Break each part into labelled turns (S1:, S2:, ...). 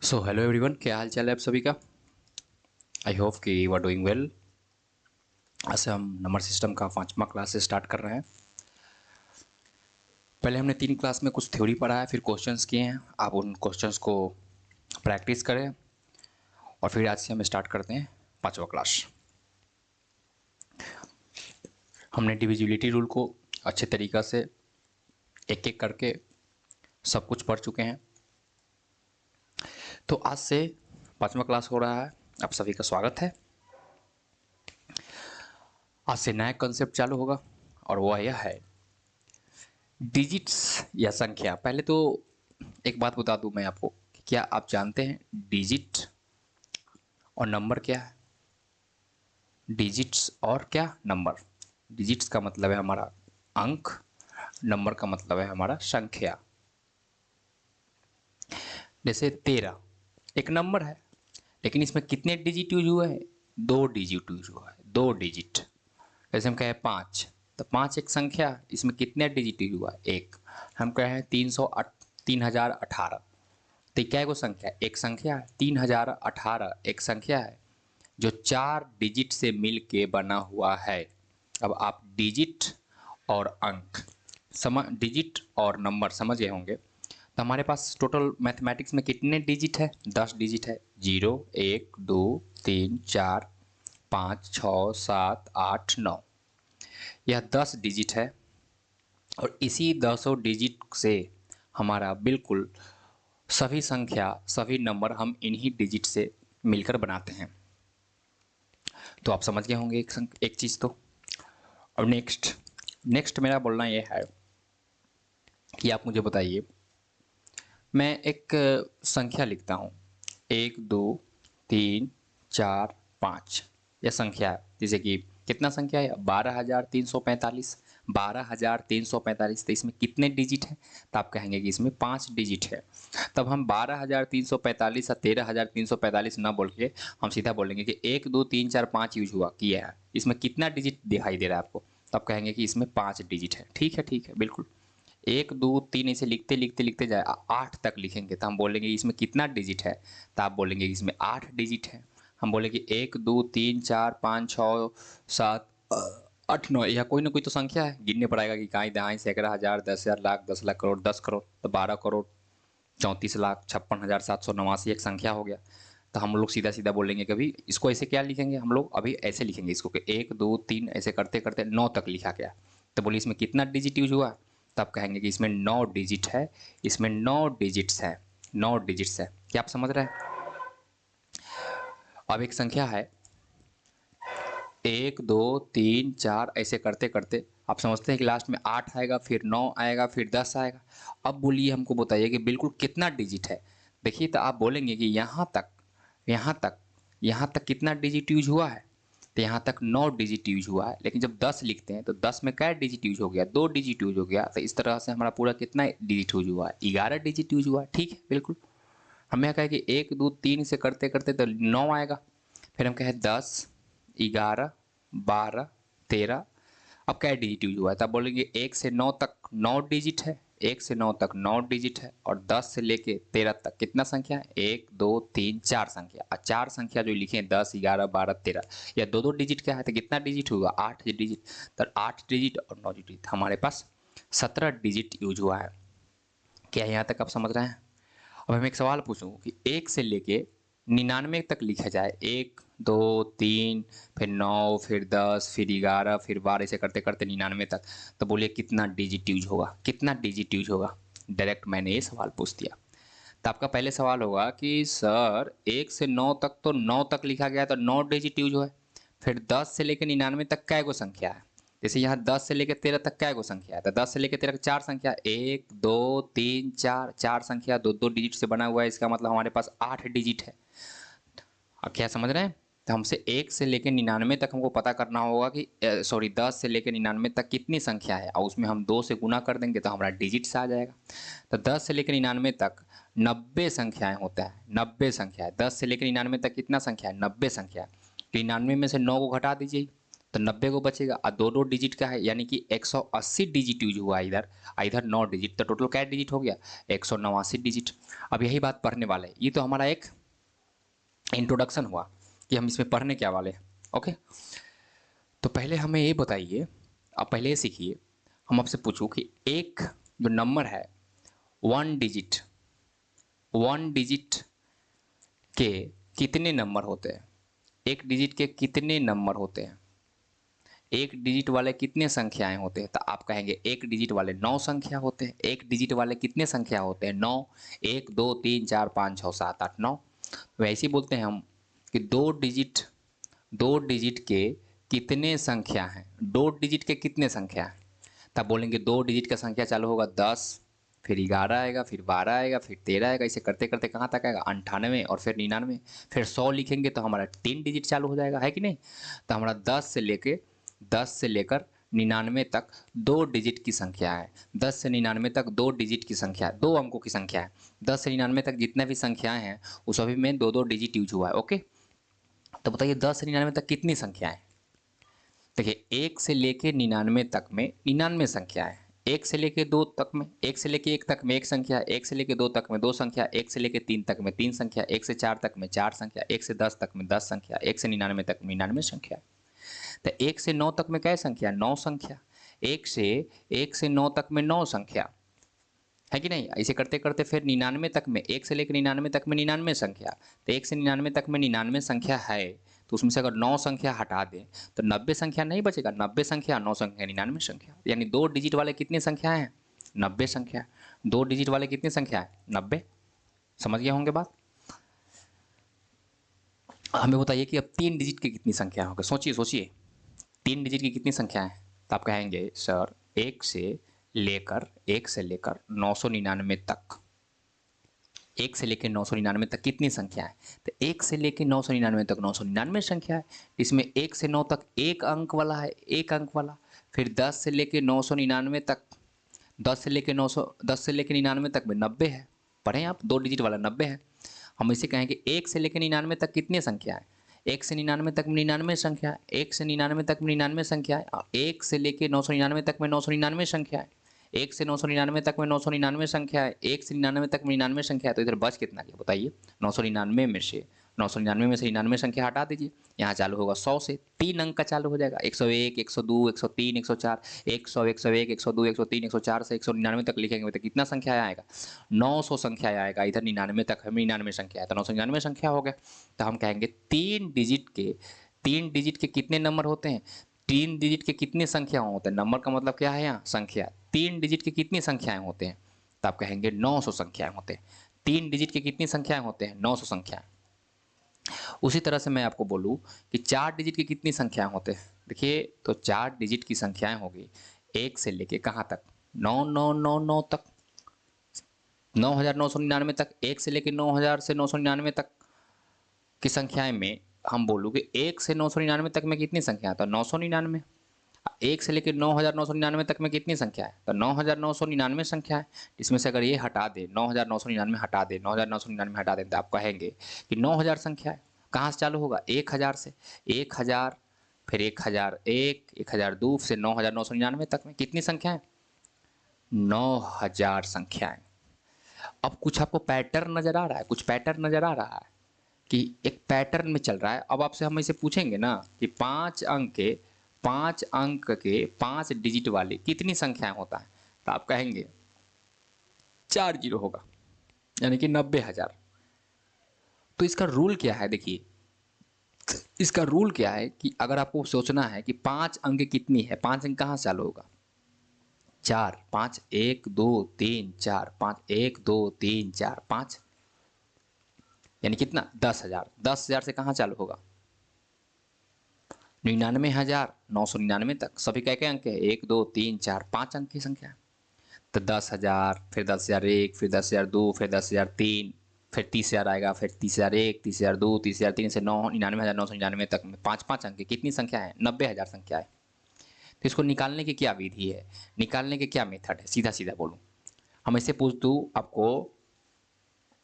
S1: So hello everyone, क्या हाल चाल है आप सभी का। आई होप कि यू आर डूइंग वेल। आज से हम नंबर सिस्टम का 5वां क्लास स्टार्ट कर रहे हैं। पहले हमने 3 क्लास में कुछ थ्योरी पढ़ा है, फिर क्वेश्चंस किए हैं। आप उन क्वेश्चंस को प्रैक्टिस करें और फिर आज से हम स्टार्ट करते हैं 5वां क्लास। हमने डिविजिबिलिटी रूल को अच्छे तरीक़ा से एक एक करके सब कुछ पढ़ चुके हैं। तो आज से 5वां क्लास हो रहा है, आप सभी का स्वागत है। आज से नया कंसेप्ट चालू होगा और वह यह है डिजिट्स या संख्या। पहले तो एक बात बता दूं मैं आपको कि क्या आप जानते हैं डिजिट और नंबर क्या है। डिजिट्स और क्या नंबर। डिजिट्स का मतलब है हमारा अंक, नंबर का मतलब है हमारा संख्या। जैसे 13 एक नंबर है, लेकिन इसमें कितने डिजिट यूज हुए हैं? 2 डिजिट यूज हुआ है, 2 डिजिट। जैसे हम कहें 5, तो 5 एक संख्या, इसमें कितने डिजिट यूज हुआ है? एक। हम कहें 3018, तो क्या है वो संख्या? एक संख्या है। 3018 एक संख्या है जो 4 डिजिट से मिल के बना हुआ है। अब आप डिजिट और अंक डिजिट और नंबर समझ गए होंगे। तो हमारे पास टोटल मैथमेटिक्स में कितने डिजिट है? 10 डिजिट है। 0 1 2 3 4 5 6 7 8 9, यह 10 डिजिट है। और इसी 10 डिजिट से हमारा बिल्कुल सभी संख्या, सभी नंबर हम इन्हीं डिजिट से मिलकर बनाते हैं। तो आप समझ गए होंगे एक चीज़ तो। और नेक्स्ट मेरा बोलना ये है कि आप मुझे बताइए, मैं एक संख्या लिखता हूँ 1 2 3 4 5, यह संख्या है। जैसे कि कितना संख्या है? 12,345। 12,345, तो इसमें कितने डिजिट हैं? तो आप कहेंगे कि इसमें 5 डिजिट है। तब हम 12,345 और 13,345 ना बोल के हम सीधा बोलेंगे कि 1 2 3 4 5 यूज हुआ किया है। इसमें कितना डिजिट दिखाई दे रहा है आपको? तब कहेंगे कि इसमें 5 डिजिट है। ठीक है, बिल्कुल। 1 2 3 इसे लिखते लिखते लिखते जाए 8 तक लिखेंगे तो हम बोलेंगे इसमें कितना डिजिट है? तो आप बोलेंगे इसमें 8 डिजिट है। हम बोलेंगे 1 2 3 4 5 6 7 8 9, यह कोई ना कोई तो संख्या है। गिनने पड़ेगा कि काई दहाई सैकड़ा हजार 10,000 लाख 10 लाख करोड़ 10 करोड़, तो 12 करोड़ 34,56,789 एक संख्या हो गया। तो हम लोग सीधा सीधा बोलेंगे कभी इसको ऐसे क्या लिखेंगे, हम लोग अभी ऐसे लिखेंगे इसको कि 1 2 3 ऐसे करते करते 9 तक लिखा गया। तो बोलिए इसमें कितना डिजिट यूज हुआ? तब कहेंगे कि इसमें 9 डिजिट है। इसमें 9 डिजिट्स है, 9 डिजिट्स है। क्या आप समझ रहे हैं? अब एक संख्या है 1 2 3 4 ऐसे करते करते आप समझते हैं कि लास्ट में 8 आएगा, फिर 9 आएगा, फिर 10 आएगा। अब बोलिए हमको बताइए कि बिल्कुल कितना डिजिट है। देखिए तो आप बोलेंगे कि यहाँ तक यहाँ तक यहाँ तक कितना डिजिट यूज हुआ है? तो यहाँ तक 9 डिजिट यूज हुआ है। लेकिन जब 10 लिखते हैं तो 10 में क्या डिजिट यूज हो गया? 2 डिजिट यूज हो गया। तो इस तरह से हमारा पूरा कितना डिजिट यूज हुआ है? 11 डिजिट यूज हुआ है। ठीक है, बिल्कुल। हम यहाँ कहें कि 1 2 3 से करते करते तो 9 आएगा, फिर हम कहें 10 11 12 13। अब क्या डिजिट यूज हुआ है? तब बोलेंगे 1 से 9 तक 9 डिजिट है। 1 से 9 तक 9 डिजिट है। और 10 से लेके 13 तक कितना संख्या है? 1 2 3 4 संख्या। और 4 संख्या जो लिखे हैं 10 11 12 13, या दो दो डिजिट क्या है? तो कितना डिजिट हुआ? 8 डिजिट। तो 8 डिजिट और 9 डिजिट हमारे पास 17 डिजिट यूज हुआ है। क्या यहाँ तक आप समझ रहे हैं? अब हम एक सवाल पूछूं कि 1 से लेके 99 तक लिखा जाए, 1 2 3 फिर 9 फिर 10 फिर 11 फिर 12 ऐसे करते करते 99 तक, तो बोलिए कितना डिजिट यूज होगा? कितना डिजिट यूज होगा? डायरेक्ट मैंने ये सवाल पूछ दिया। तो आपका पहले सवाल होगा कि सर 1 से 9 तक तो 9 तक लिखा गया तो 9 डिजिट यूज हुआ है। फिर 10 से लेकर 99 तक क्या गो संख्या है? जैसे यहाँ 10 से लेकर 13 तक क्या गो संख्या है? तो 10 से लेकर 13 चार संख्या, 1 2 3 4, चार संख्या दो दो डिजिट से बना हुआ है। इसका मतलब हमारे पास 8 डिजिट है। अब क्या समझ रहे हैं? तो हमसे 1 से लेकर 99 तक हमको पता करना होगा कि सॉरी 10 से लेकर 99 तक कितनी संख्या है, और उसमें हम 2 से गुना कर देंगे तो हमारा डिजिट्स आ जाएगा। तो 10 से लेकर 99 तक 90 संख्याएं होता है। 90 संख्या है। 10 से लेकर 99 तक कितना संख्या है? 90 संख्या है। तो 99 में से 9 को घटा दीजिए तो 90 को बचेगा और दो दो डिजिट का है, यानी कि 180 डिजिट यूज हुआ इधर, इधर 9 डिजिट, तो टोटल क्या डिजिट हो गया 189 डिजिट। अब यही बात पढ़ने वाले, ये तो हमारा एक इंट्रोडक्शन हुआ कि हम इसमें पढ़ने क्या वाले हैं। ओके, तो पहले हमें ये बताइए, आप पहले ये सीखिए, हम आपसे पूछूं कि एक जो नंबर है वन डिजिट के कितने नंबर होते हैं, एक डिजिट के कितने नंबर होते हैं, एक डिजिट वाले कितने संख्याएं होते हैं, तो आप कहेंगे एक डिजिट वाले 9 संख्या होते हैं। एक डिजिट वाले कितने संख्या होते हैं 9, 1 2 3 4 5 6 7 8 9। वैसे ही बोलते हैं हम कि दो डिजिट के कितने संख्या हैं, दो डिजिट के कितने संख्या हैं, तब बोलेंगे दो डिजिट का संख्या चालू होगा 10, फिर 11 आएगा, फिर 12 आएगा, फिर 13 आएगा, इसे करते करते कहाँ तक आएगा 98 और फिर 99, फिर 100 लिखेंगे तो हमारा 3 डिजिट चालू हो जाएगा, है कि नहीं। तो हमारा 10 से लेकर 99 तक दो डिजिट की संख्या है। 10 से 99 तक दो डिजिट की संख्या है, दो अंकों की संख्या है। 10 से 99 तक जितने भी संख्याएं हैं उस सभी में दो दो डिजिट यूज हुआ है। ओके, तो बताइए 10 से 99 तक कितनी संख्याएं। देखिए 1 से लेके 99 तक में 99 संख्या है। 1 से लेके 2 तक में, 1 से लेके 1 तक में 1 संख्या, 1 से लेके 2 तक में 2 संख्या, 1 से लेके 3 तक में 3 संख्या, 1 से 4 तक में 4 संख्या, 1 से 10 तक में 10 संख्या, 1 से 99 तक में 99 संख्या। तो 1 से 9 तक में क्या संख्या, 9 संख्या। 1 से 9 तक में 9 संख्या, है कि नहीं। ऐसे करते करते फिर 99 तक में, 1 से लेकर 99 तक में 99 संख्या। तो 1 से 99 तक में 99 संख्या है, तो उसमें से अगर 9 संख्या हटा दें तो 90 संख्या नहीं बचेगा। 90 संख्या 9 संख्या 99 संख्या, यानी दो डिजिट वाले कितनी संख्या हैं 90 संख्या। दो डिजिट वाले कितनी संख्या है 90। समझ गए होंगे बात। हमें बताइए कि अब 3 डिजिट की कितनी संख्या होगी, सोचिए सोचिए 3 डिजिट की कितनी संख्या है। तो आप कहेंगे सर 1 से लेकर 999 तक, 1 से लेकर 999 तक कितनी संख्या है। तो 1 से लेकर 999 तक 999 संख्या है। इसमें 1 से 9 तक एक अंक वाला है, एक अंक वाला। फिर 10 से लेकर 999 तक, 10 से लेकर 99 तक में 90 है। पढ़ें आप, दो डिजिट वाला 90 है। हम इसे कहेंगे 1 से लेकर 99 तक कितनी संख्या है। 1 से 99 तक में 99 संख्या है, 1 से 99 तक में 99 संख्या है, 1 से लेकर 999 तक में 999 संख्या है, 1 से 999 तक में 999 संख्या है, 1 से 99 तक में 99 संख्या है। तो इधर बच कितना गया बताइए। 999 में से 99 संख्या हटा दीजिए, यहाँ चालू होगा 100 से, 3 अंक का चालू हो जाएगा। 101, 102, 103, 104, 100, 101, 102, 103, 104 से 199 तक लिखेंगे तो कितना संख्या आएगा 900 संख्या आएगा। इधर 99 तक है, 99 संख्या है, तो 999 संख्या हो गया। तो हम कहेंगे 3 डिजिट के कितने नंबर होते हैं, 3 डिजिट के कितनी संख्या होते हैं। नंबर का मतलब क्या है यहाँ संख्या। 3 डिजिट की कितनी संख्याएं होते हैं, तो आप कहेंगे 900 संख्याएं होते हैं। 3 डिजिट की कितनी संख्याएं होते हैं 900 संख्याएं। उसी तरह से मैं आपको बोलूं कि 4 डिजिट की कितनी संख्याएं होते हैं। देखिए तो 4 डिजिट की संख्याएं होगी 1 से लेके कहाँ तक 9999 तक, 9999 तक। 1 से लेके 9000 से 999 तक की संख्याएं में हम बोलूँ कि 1 से 999 तक में कितनी संख्या है, तो 999। 1 से लेकर 9999 तक में कितनी संख्या है, तो 9999 संख्या है। इसमें से अगर ये हटा दे 9999 हटा दे, 9999 हटा दें, तो आप कहेंगे कि 9000 संख्या है। कहाँ से चालू होगा 1000 से, 1000 फिर 1001, 1002 से 9999 तक में कितनी संख्या है 9000 संख्याएं। अब कुछ आपको पैटर्न नजर आ रहा है, कुछ पैटर्न नजर आ रहा है कि एक पैटर्न में चल रहा है। अब आपसे हम इसे पूछेंगे ना कि 5 अंक के 5 डिजिट वाली कितनी संख्याएं होता है, तो आप कहेंगे 4 जीरो होगा, यानी कि 90,000। तो इसका रूल क्या है, देखिए इसका रूल क्या है कि अगर आपको सोचना है कि 5 अंक कितनी है, 5 अंक कहाँ से चालू होगा 4, 5 1 2 3 4, 5 1 2 3 4 5, यानी कितना 10,000। 10,000 से कहाँ चालू होगा 99,999 तक। सभी क्या अंक है 1 2 3 4 5 अंक की संख्या। तो 10,000 फिर 10,001 फिर 10,002 फिर 10,003 फिर 30,000 आएगा, फिर 30,001 30,002 30,003 से 99,999 तक में 5 अंक की कितनी संख्या है 90,000 संख्या है। तो इसको निकालने की क्या विधि है, निकालने के क्या मेथड है, सीधा सीधा बोलूँ हम ऐसे पूछ दूँ आपको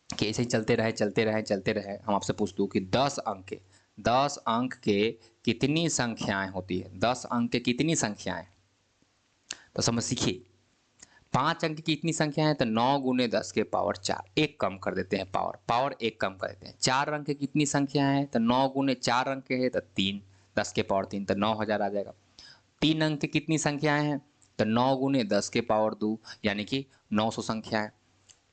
S1: कि ऐसे ही चलते रहे हम आपसे पूछ दूँ कि 10 अंक के 10 अंक के कितनी संख्याएं होती है? 10 अंक के कितनी संख्याएं? तो समझ सीखिए। 5 अंक की कितनी संख्या है? तो 9 गुने 10 के पावर 4, एक कम कर देते हैं पावर एक कम कर देते हैं। 4 अंक की कितनी संख्या है? तो 9 गुने 4 अंक है तो 3, 10 के पावर 3, तो 9000 आ जाएगा। 3 अंक की कितनी संख्याएं हैं? तो 9 गुने 10 के पावर 2, यानी कि 900 संख्या है।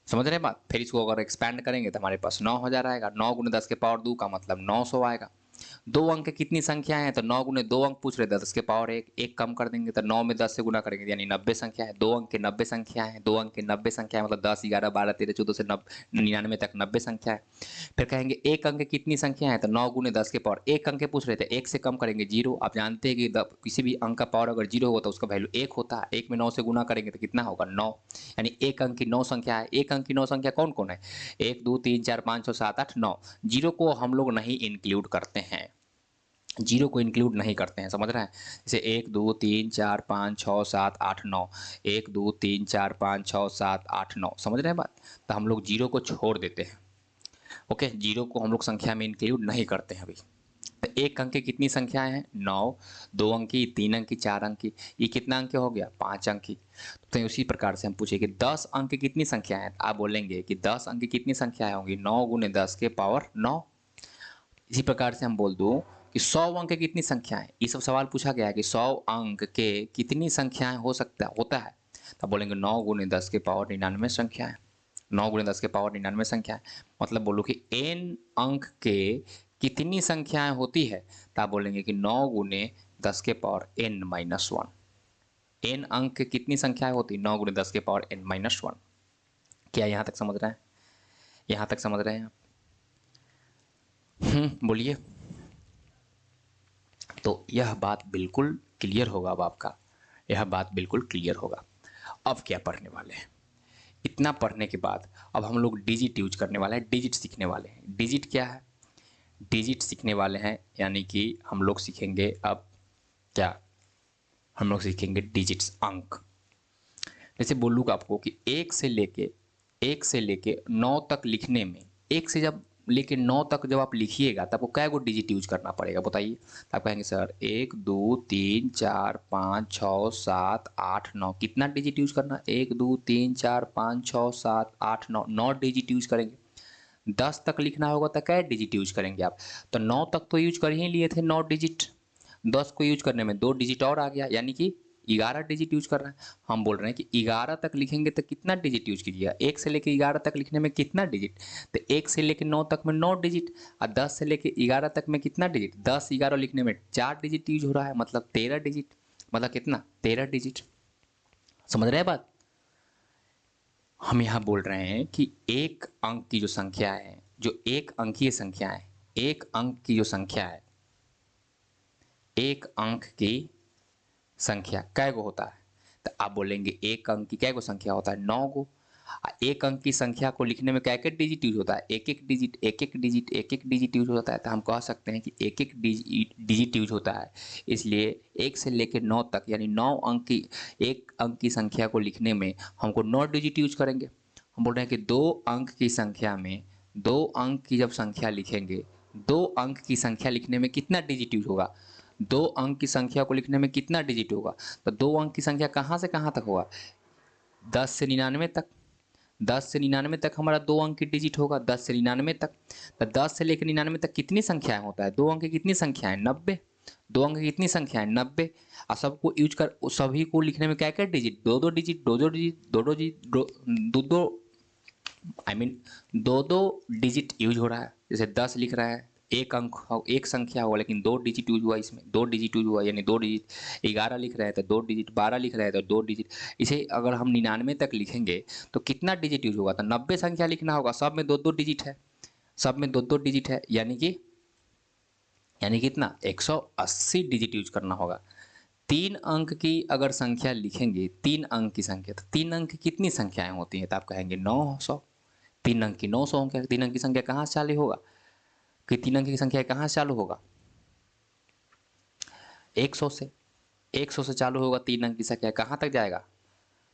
S1: समझ रहे हैं बात? फिर इसको अगर एक्सपैंड करेंगे तो हमारे पास 9000 आएगा। 9 गुने 10 के पावर 2 का मतलब 900 आएगा। 2 अंक की कितनी संख्या है? तो 9 गुने 2 अंक पूछ रहे थे, 10 के पावर 1, एक कम कर देंगे तो 9 में 10 से गुना करेंगे यानी 90 संख्या है। 2 अंक के 90 संख्या है, 2 अंक के 90 संख्या है मतलब 10, 11, 12, 13, 14 से 99 तक 90 संख्या है। फिर कहेंगे 1 अंक की कितनी संख्या है? तो 9 गुने 10 के पावर 1 अंक के पूछ रहे थे, 1 से कम करेंगे 0। आप जानते हैं कि किसी भी अंक का पावर अगर 0 होगा तो उसका वैल्यू 1 होता है। 1 में 9 से गुना करेंगे तो कितना होगा? 9, यानी 1 अंक की 9 संख्या है। 1 अंक की 9 संख्या कौन कौन है? 1, 2, 3, 4, 5, 6, 7, 8, 9। 0 को हम लोग नहीं इंक्लूड करते हैं, 0 को इंक्लूड नहीं करते हैं, समझ रहे हैं? जैसे 1, 2, 3, 4, 5, 6, 7, 8, 9, 1, 2, 3, 4, 5, 6, 7, 8, 9, समझ रहे हैं बात? तो हम लोग 0 को छोड़ देते हैं। ओके, 0 को हम लोग संख्या में इंक्लूड नहीं करते हैं अभी। तो 1 अंक की कितनी संख्याएं हैं? 9, 2 अंक की, 3 अंक की, 4 अंक की, ये कितना अंक हो गया? 5 अंक की। तो उसी प्रकार से हम पूछे कि 10 अंक की कितनी संख्या है? आप बोलेंगे कि 10 अंक की कितनी संख्या होंगी? 9 गुने 10 के पावर 9। इसी प्रकार से हम बोल दूं कि 100 अंक की कितनी संख्या है? ये सब सवाल पूछा गया है कि 100 अंक के कितनी संख्याएं होता है। तब बोलेंगे 9 गुने 10 के पावर 99 संख्या है। 9 गुने 10 के पावर 99 संख्या है। मतलब बोलो कि n अंक के कितनी संख्याएं होती है? तो आप बोलेंगे कि 9 गुने 10 के पावर n-1। n अंक के कितनी संख्याएं होती है? 9 गुने 10 के पावर n-1। क्या यहाँ तक समझ रहे हैं? यहाँ तक समझ रहे हैं आप? बोलिए। तो यह बात बिल्कुल क्लियर होगा अब आपका, यह बात बिल्कुल क्लियर होगा। अब क्या पढ़ने वाले हैं? इतना पढ़ने के बाद अब हम लोग डिजिट यूज करने वाले हैं, डिजिट सीखने वाले हैं। डिजिट क्या है? डिजिट सीखने वाले हैं, यानी कि हम लोग सीखेंगे अब क्या? हम लोग सीखेंगे डिजिट्स, अंक। जैसे बोलूँगा आपको कि 1 से लेके 9 तक लिखने में, 1 से जब लेके 9 तक जब आप लिखिएगा तब आपको कै गो डिजिट यूज करना पड़ेगा बताइए? तो आप कहेंगे सर 1, 2, 3, 4, 5, 6, 7, 8, 9। कितना डिजिट यूज करना? 1, 2, 3, 4, 5, 6, 7, 8, 9, 9 डिजिट यूज करेंगे। 10 तक लिखना होगा तो कै डिजिट यूज करेंगे आप? तो 9 तक तो यूज कर ही लिए थे 9 डिजिट। 10 को यूज करने में 2 डिजिट और आ गया, यानी कि 11 डिजिट यूज कर रहे हैं। हम बोल रहे हैं कि 11 तक लिखेंगे तो कितना डिजिट यूज कीजिएगा? 1 से लेके 11 तक लिखने में कितना डिजिट? तो 1 से लेके 9 तक में 9 डिजिट, और 10 से लेके 11 तक में कितना डिजिट? 10, 11 लिखने में 4 डिजिट यूज हो रहा है, मतलब 13 डिजिट। मतलब कितना? 13 डिजिट। समझ रहे हैं बात? हम यहाँ बोल रहे हैं कि एक अंक की जो संख्या है, जो एक अंकीय संख्या है, एक अंक की जो संख्या है, एक अंक की संख्या कै गो होता है? तो आप बोलेंगे एक अंक की कै गो संख्या होता है? 9 गो। एक अंक की संख्या को लिखने में क्या डिजिट यूज होता है? एक एक डिजिट, एक एक डिजिट, एक एक डिजिट यूज होता है। तो हम कह सकते हैं कि एक एक डिजिट यूज होता है। इसलिए 1 से लेकर 9 तक, यानी 9 अंक की, एक अंक की संख्या को लिखने में हमको 9 डिजिट यूज करेंगे। हम बोल रहे हैं कि 2 अंक की संख्या में, 2 अंक की जब संख्या लिखेंगे, 2 अंक की संख्या लिखने में कितना डिजिट यूज होगा? 2 अंक की संख्या को लिखने में कितना डिजिट होगा? तो 2 अंक की संख्या कहाँ से कहाँ तक होगा? 10 से 99 तक। 10 से 99 तक हमारा 2 अंक की डिजिट होगा, 10 से 99 तक। तो 10 से लेकर 99 तक कितनी संख्याएं होता है? 2 अंक की कितनी संख्या है? 90। 2 अंक की कितनी संख्या है? 90। और सबको यूज कर, सभी को लिखने में क्या क्या digit? 2-2 digit, 2-2 digit, 2-2 digit, 2-2, I mean 2-2 digit use हो रहा है। जैसे 10 लिख रहा है, एक अंक हो, एक संख्या होगा, लेकिन 2 डिजिट यूज हुआ, इसमें 2 डिजिट यूज हुआ, यानी 2 डिजिट। 11 लिख रहे हैं तो 2 डिजिट, 12 लिख रहे हैं तो 2 डिजिट। इसे अगर हम 99 तक लिखेंगे तो कितना डिजिट यूज होगा? तो 90 संख्या लिखना होगा, सब में 2-2 डिजिट है, सब में 2-2 डिजिट है, यानी कितना? 180 डिजिट यूज करना होगा। 3 अंक की अगर संख्या लिखेंगे, 3 अंक की संख्या, तो 3 अंक की कितनी संख्याएं होती हैं? तो आप कहेंगे 900। 3 अंक की 900 अंक है। 3 अंक की संख्या कहाँ से चालू होगा? कि 3 अंक की संख्या कहाँ से चालू होगा? 100 से। 100 से चालू होगा, 3 अंक की संख्या कहाँ तक जाएगा?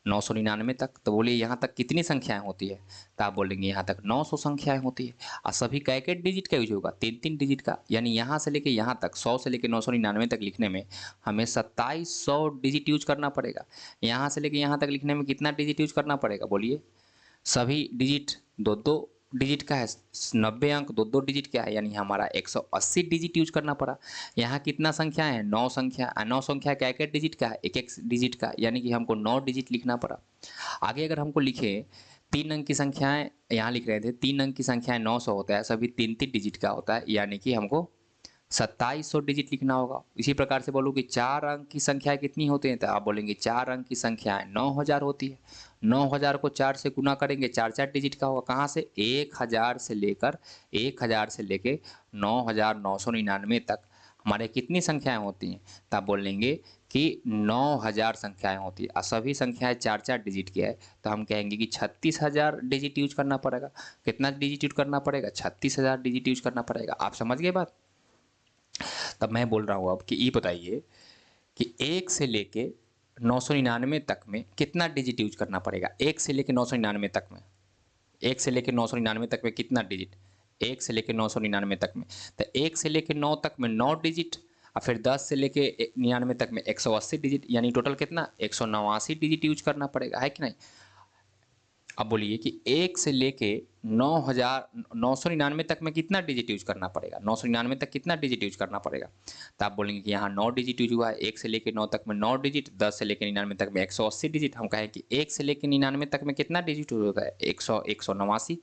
S1: 999 तक, तो बोलिए यहाँ तक कितनी संख्याएं होती है, तो आप बोलेंगे यहाँ तक 900 संख्याएं होती है। और सभी का एक डिजिट का यूज होगा, 3-3 डिजिट का, यानी यहाँ से लेके यहाँ तक 100 से लेके 999 तक लिखने में हमें 2700 डिजिट यूज करना पड़ेगा। यहाँ से लेके यहाँ तक लिखने में कितना डिजिट यूज करना पड़ेगा, बोलिए। सभी डिजिट 2-2 डिजिट का है, 90 अंक 2-2 डिजिट का है, यानी हमारा 180 डिजिट यूज करना पड़ा। यहाँ कितना संख्या है, 9 संख्या, 9 संख्या का एक डिजिट का है, एक डिजिट का, यानी कि हमको 9 डिजिट लिखना पड़ा। आगे अगर हमको लिखे 3 अंक की संख्याएं, यहाँ लिख रहे थे 3 अंक की संख्याएं 900 होता है, सभी 3-3 डिजिट का होता है, यानी कि हमको 2700 डिजिट लिखना होगा। इसी प्रकार से बोलो कि 4 अंक की संख्या कितनी होती है, तो आप बोलेंगे 4 अंक की संख्याएं 9000 होती है। 9000 को 4 से गुना करेंगे, 4-4 डिजिट का होगा, कहाँ से, 1000 से लेके 9999 तक हमारे कितनी संख्याएं होती हैं, तो आप बोलेंगे कि 9000 संख्याएं होती है, और सभी संख्याएं 4-4 डिजिट की है, तो हम कहेंगे कि 36000 डिजिट यूज करना पड़ेगा। कितना डिजिट यूज करना पड़ेगा, 36000 डिजिट यूज करना पड़ेगा। आप समझ गए बात। तब मैं बोल रहा हूँ अब कि ये बताइए कि 1 से लेके 999 तक में कितना डिजिट यूज करना पड़ेगा। 1 से लेके 999 तक में, 1 से लेके 999 तक में कितना डिजिट, 1 से लेके 999 तक में, तो 1 से लेके 9 तक में 9 डिजिट, और फिर 10 से लेके 99 तक में 180 डिजिट, यानी टोटल कितना, 189 डिजिट यूज करना पड़ेगा, है कि नहीं। अब बोलिए कि 1 से लेके 9,999 तक में कितना डिजिट यूज करना पड़ेगा, 999 तक कितना डिजिट यूज करना पड़ेगा, तो आप बोलेंगे कि यहाँ 9 डिजिट यूज हुआ है। 1 से लेके 9 तक में 9 डिजिट, 10 से लेके 99 तक में 180 डिजिट। हम कहें कि 1 से लेके 99 तक में कितना डिजिट यूज होता है, 189।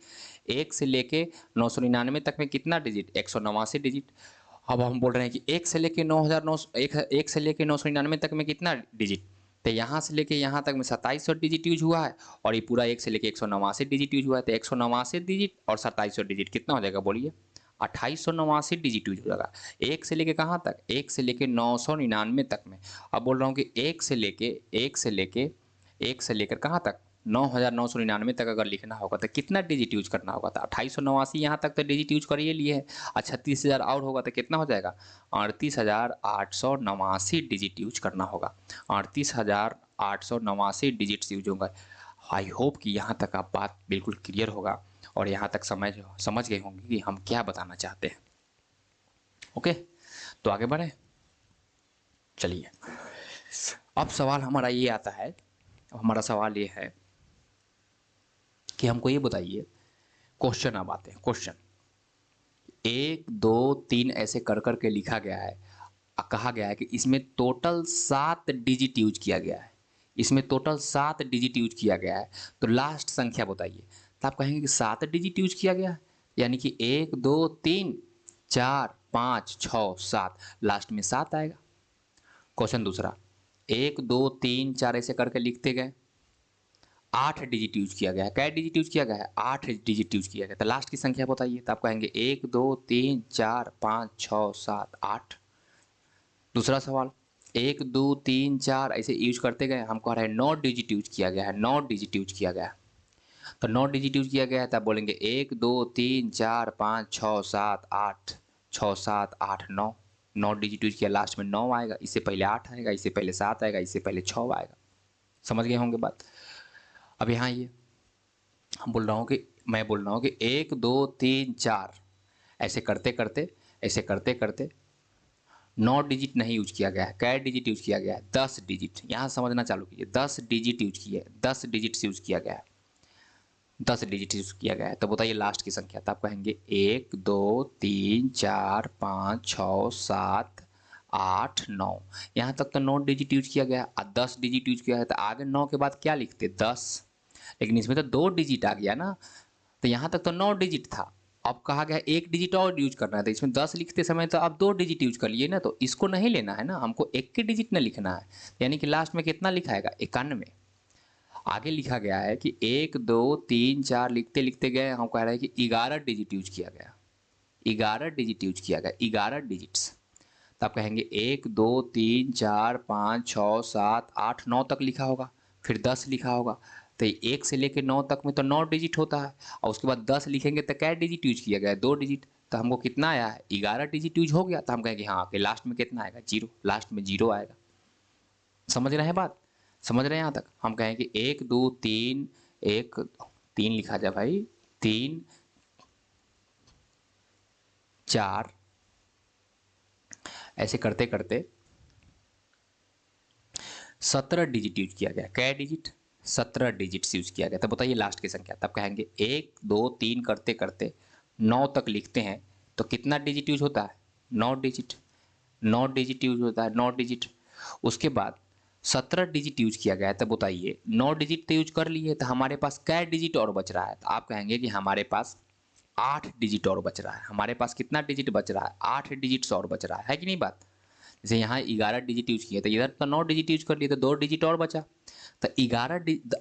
S1: 1 से लेके 999 तक में कितना डिजिट, 189 डिजिट। अब हम बोल रहे हैं कि 1 से लेके 9,900 1 से लेके 999 तक में कितना डिजिट, तो यहाँ से लेके यहाँ तक में 2700 डिजिट यूज हुआ है, और ये पूरा 1 से लेके 189 डिजिट यूज हुआ है, तो 189 डिजिट और 2700 डिजिट कितना हो जाएगा, बोलिए। 2889 डिजिट यूज हो जाएगा। 1 से लेके कहाँ तक, 1 से लेके 999 तक में। अब बोल रहा हूँ कि 1 से लेकर कहाँ तक, 9999 तक अगर लिखना होगा तो कितना डिजिट यूज करना होगा, तो 2889 यहाँ तक तो डिजिट यूज कर ही लिए है, और 36000 और होगा तो कितना हो जाएगा, 38889 डिजिट यूज करना होगा। 38889 डिजिट्स यूज होंगे। आई होप कि यहाँ तक आप बात बिल्कुल क्लियर होगा, और यहाँ तक समझ गए होंगे कि हम क्या बताना चाहते हैं। ओके, तो आगे बढ़े, चलिए। अब सवाल हमारा ये आता है, हमारा सवाल ये है कि हमको ये बताइए, क्वेश्चन अब आते हैं। क्वेश्चन 1 2 3 ऐसे कर के लिखा गया है, कहा गया है कि इसमें टोटल 7 डिजिट यूज किया गया है, इसमें टोटल 7 डिजिट यूज किया गया है, तो लास्ट संख्या बताइए। तो आप कहेंगे कि 7 डिजिट यूज किया गया है, यानी कि 1 2 3 4 5 6 7, लास्ट में 7 आएगा। क्वेश्चन दूसरा, 1 2 3 4 ऐसे करके लिखते गए, 8 डिजिट यूज किया गया है। क्या डिजिट यूज किया गया है, 8 डिजिट यूज किया गया, तो लास्ट की संख्या बताइए। तो आप कहेंगे 1 2 3 4 5 6 7 8। दूसरा सवाल, 1 2 3 4 ऐसे यूज करते गए, हम कह रहे हैं 9 डिजिट यूज किया गया है, 9 डिजिट यूज किया गया है, तो 9 डिजिट यूज किया गया है, तब बोलेंगे 1 2 3 4 5 6 7 8, 6 7 8 9, 9 डिजिट यूज किया, लास्ट में 9 आएगा, इससे पहले 8 आएगा, इससे पहले 7 आएगा, इससे पहले 6 आएगा। समझ गए होंगे बात। अब यहाँ ये मैं बोल रहा हूँ कि 1 2 3 4 ऐसे करते करते 9 डिजिट नहीं यूज किया गया है। क्या डिजिट यूज किया गया है, 10 डिजिट। यहाँ समझना चालू कीजिए, 10 डिजिट यूज किए, 10 डिजिट यूज किया गया है, 10 डिजिट यूज किया गया है। तो बताइए लास्ट की संख्या। तो आप कहेंगे 1 2 3 4 5 6 7 8 9, यहाँ तक तो 9 डिजिट यूज किया गया, और 10 डिजिट यूज किया है, तो आगे 9 के बाद क्या लिखते, 10, लेकिन इसमें तो 2 डिजिट आ गया ना, तो यहाँ तक तो 9 डिजिट था। अब कहा गया 1 डिजिट और यूज करना है, तो इसमें 10 लिखते समय तो आप 2 डिजिट यूज कर लिए ना, तो इसको नहीं लेना है ना, हमको 1 के डिजिट ना लिखना है, यानी कि लास्ट में कितना लिखा है, 91। आगे लिखा गया है कि 1 2 3 4 लिखते लिखते गए, हम कह रहे हैं कि 11 डिजिट यूज किया गया, 11 डिजिट यूज किया गया, 11 डिजिट्स। तो आप कहेंगे 1 2 3 4 5 6 7 8 9 तक लिखा होगा, फिर 10 लिखा होगा, तो 1 से लेकर 9 तक में तो 9 डिजिट होता है, और उसके बाद 10 लिखेंगे तो क्या डिजिट यूज किया गया है, 2 डिजिट। तो हमको कितना आया है, 11 डिजिट यूज हो गया, तो हम कहेंगे हाँ कि लास्ट में कितना आएगा, 0, लास्ट में 0 आएगा। समझ रहे हैं बात। समझ रहे हैं यहाँ तक? हम कहें कि 1 2 3 1 3 लिखा जाए भाई, 3 4 ऐसे करते करते 17 डिजिट यूज किया गया। क्या डिजिट? 17 डिजिट्स यूज किया गया। तब बताइए लास्ट की संख्या। तब कहेंगे 1 2 3 करते करते 9 तक लिखते हैं तो कितना डिजिट यूज होता है? 9 डिजिट। 9 डिजिट यूज होता है, 9 डिजिट। उसके बाद 17 डिजिट यूज किया गया है। तब बताइए 9 डिजिट तो यूज कर लिए, तो हमारे पास क्या डिजिट और बच रहा है? तो आप कहेंगे कि हमारे पास 8 डिजिट और बच रहा है। हमारे पास कितना डिजिट बच रहा है? 8 डिजिट्स और बच रहा है कि नहीं बात? जैसे यहाँ 11 डिजिट यूज किया, तो इधर तो 9 डिजिट यूज कर लिए, तो 2 डिजिट और बचा। तो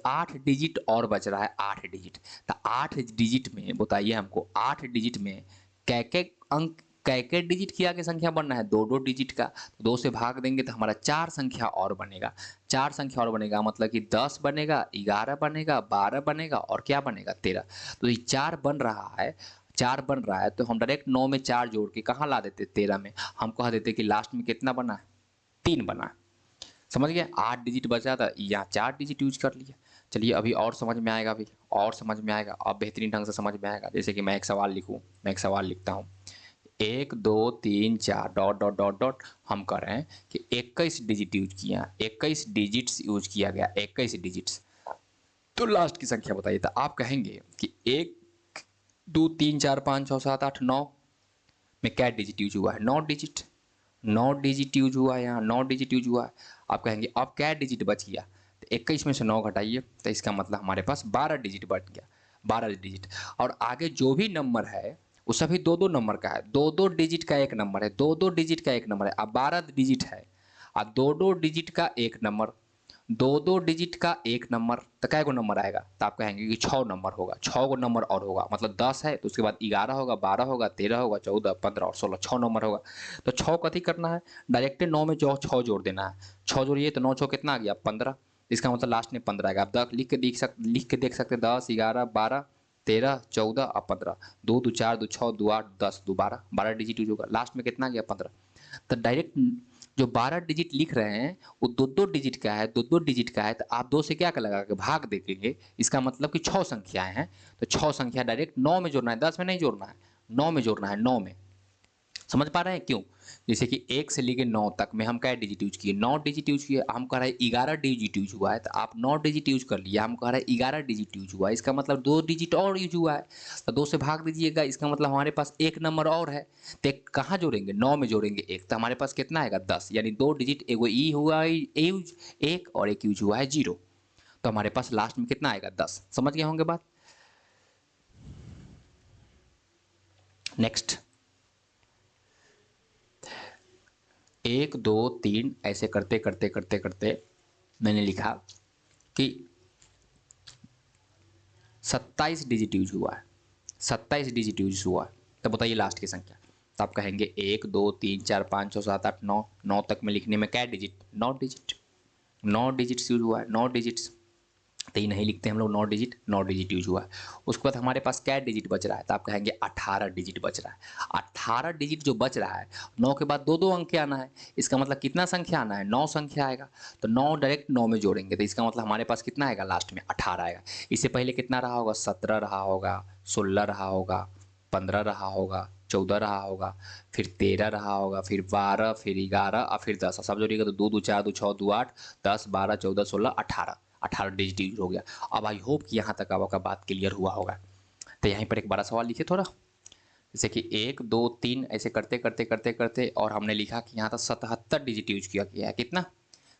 S1: 8 डिजिट और बच रहा है, 8 डिजिट। तो 8 डिजिट में बताइए हमको, 8 डिजिट में कै अंक, कै डिजिट की आगे संख्या बनना है? 2 2 डिजिट का। तो 2 से भाग देंगे तो हमारा 4 संख्या और बनेगा। 4 संख्या और बनेगा, मतलब कि 10 बनेगा, 11 बनेगा, 12 बनेगा और क्या बनेगा? 13। तो ये 4 बन रहा है, 4 बन रहा है, तो हम डायरेक्ट 9 में 4 जोड़ के कहाँ ला देते? 13 में। हम कह देते कि लास्ट में कितना बना है? 3 बना है। समझ गए? 8 डिजिट बचा था, यहाँ 4 डिजिट यूज कर लिया। चलिए अभी और समझ में आएगा, अभी और समझ में आएगा, अब बेहतरीन ढंग से समझ में आएगा। जैसे कि मैं एक सवाल लिखूँ, मैं एक सवाल लिखता हूँ, 1 2 3 4 डॉट डॉट डॉट डॉट। हम कह रहे हैं कि 21 डिजिट यूज किया, 21 डिजिट्स यूज किया गया, 21 डिजिट्स। तो लास्ट की संख्या बताइए। तो आप कहेंगे कि 1 2 3 4 5 6 7 8 9 में क्या डिजिट यूज हुआ है? 9 डिजिट। 9 डिजिट यूज हुआ है, यहाँ 9 डिजिट यूज हुआ है। आप कहेंगे अब क्या डिजिट बच गया? तो 21 में से 9 घटाइए, तो इसका मतलब हमारे पास 12 डिजिट बच गया, 12 डिजिट। और आगे जो भी नंबर है वो सभी 2 2 नंबर का है, 2 2 डिजिट का एक नंबर है, 2 2 डिजिट का एक नंबर है। अब 12 डिजिट है और 2 2 डिजिट का एक नंबर, 2 2 डिजिट का एक नंबर, तो कै गो नंबर आएगा? तो आप कहेंगे कि 6 नंबर होगा, 6 गो नंबर और होगा, मतलब 10 है तो उसके बाद 11 होगा, 12 होगा, 13 होगा, 14 15 और 16, 6 नंबर होगा। तो 6 कथी करना है? डायरेक्ट 9 में जो 6 जोड़ देना है। 6 जोड़िए तो 9 6 कितना आ गया? 15। इसका मतलब लास्ट में 15 आएगा। आप लिख के देख सकते 10 11 12 13 14 और 15। 2 2 4 2 6 2 8 10 2 12, 12 डिजिट यूज होगा। लास्ट में कितना गया? 15। तो डायरेक्ट जो 12 डिजिट लिख रहे हैं वो 2 2 डिजिट का है, 2 2 डिजिट का है, तो आप 2 से क्या लगा के भाग देंगे। इसका मतलब कि 6 संख्याएं हैं, तो 6 संख्या डायरेक्ट 9 में जोड़ना है, 10 में नहीं जोड़ना है, 9 में जोड़ना है, 9 में। समझ पा रहे हैं क्यों? जैसे कि 1 से लेके 9 तक में हम क्या डिजिट यूज किए? 9 डिजिट यूज किए। हम कह रहे हैं 11 डिजिट यूज हुआ है, तो आप 9 डिजिट यूज कर लिया। हम कह रहे हैं 11 डिजिट यूज हुआ है, इसका मतलब 2 डिजिट और यूज हुआ है, तो 2 से भाग दीजिएगा, इसका मतलब हमारे पास एक नंबर और है। तो एक कहाँ जोड़ेंगे? 9 में जोड़ेंगे एक, तो हमारे पास कितना आएगा? 10। यानी 2 डिजिट, एगो ई हुआ है यूज एक, और एक यूज हुआ है 0। तो हमारे पास लास्ट में कितना आएगा? 10। समझ गए होंगे बात? नेक्स्ट, 1 2 3 ऐसे करते करते करते करते मैंने लिखा कि 27 डिजिट यूज हुआ है, 27 डिजिट यूज हुआ है। तो बताइए लास्ट की संख्या। तो आप कहेंगे 1 2 3 4 5 6 7 8 9, 9 तक में लिखने में क्या डिजिट? 9 डिजिट। 9 डिजिट्स यूज हुआ है, 9 डिजिट्स। तो ये नहीं लिखते हम लोग 9 डिजिट, 9 डिजिट यूज हुआ है। उसके बाद हमारे पास क्या डिजिट बच रहा है? तो आप कहेंगे 18 डिजिट बच रहा है। 18 डिजिट जो बच रहा है, 9 के बाद 2 2 अंक आना है, इसका मतलब कितना संख्या आना है? 9 संख्या आएगा। तो 9 डायरेक्ट 9 में जोड़ेंगे, तो इसका मतलब हमारे पास कितना आएगा? लास्ट में 18 आएगा। इससे पहले कितना रहा होगा? 17 रहा होगा, 16 रहा होगा, 15 रहा होगा, 14 रहा होगा, फिर 13 रहा होगा, फिर 12, फिर 11 और फिर 10। सब जोड़िएगा तो 2 2 4 2 6 2 8 10 12 14 16 18, 18 डिजिट यूज हो गया। अब आई होप कि यहाँ तक आपका बात क्लियर हुआ होगा। तो यहीं पर एक बड़ा सवाल लिखे थोड़ा, जैसे कि 1 2 3 ऐसे करते करते करते करते और हमने लिखा कि यहाँ तक 77 डिजिट यूज किया गया है। कितना?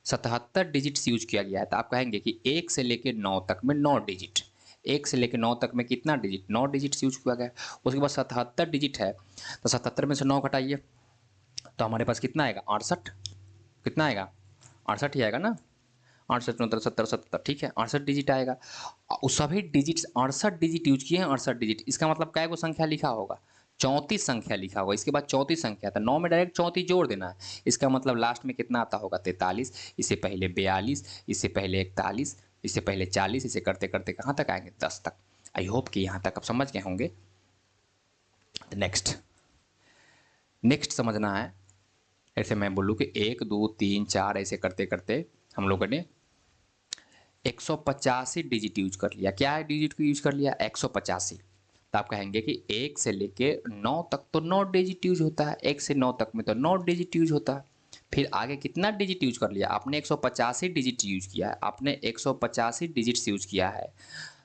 S1: 77 डिजिट्स यूज किया गया है। तो आप कहेंगे कि 1 से लेके 9 तक में 9 डिजिट, 1 से लेके 9 तक में कितना डिजिट? 9 डिजिट्स यूज किया गया। उसके बाद 77 डिजिट है, तो 77 में से 9 घटाइए, तो हमारे पास कितना आएगा? 68। कितना आएगा? 68 ही आएगा ना? 68 69 70 77, ठीक है, 68 डिजिट आएगा। उस सभी डिजिट्स 68 डिजिट यूज किए हैं, 68 डिजिट। इसका मतलब कै गो संख्या लिखा होगा? 34 संख्या लिखा होगा। इसके बाद 34 संख्या था, 9 में डायरेक्ट 34 जोड़ देना है। इसका मतलब लास्ट में कितना आता होगा? 43। इससे पहले 42, इससे पहले 41, इससे पहले 40, इसे करते करते कहाँ तक आएंगे? 10 तक। आई होप कि यहाँ तक आप समझ गए होंगे। नेक्स्ट, नेक्स्ट समझना है, ऐसे मैं बोलूँ कि 1 2 3 4 ऐसे करते करते हम लोगों ने 185 डिजिट यूज कर लिया। क्या है डिजिट को यूज कर लिया? 185। तो आप कहेंगे कि 1 से लेके 9 तक तो 9 डिजिट यूज होता है, 1 से 9 तक में तो 9 डिजिट यूज होता है। फिर आगे कितना डिजिट यूज कर लिया आपने? 185 डिजिट यूज किया है आपने, 185 डिजिट्स यूज किया है।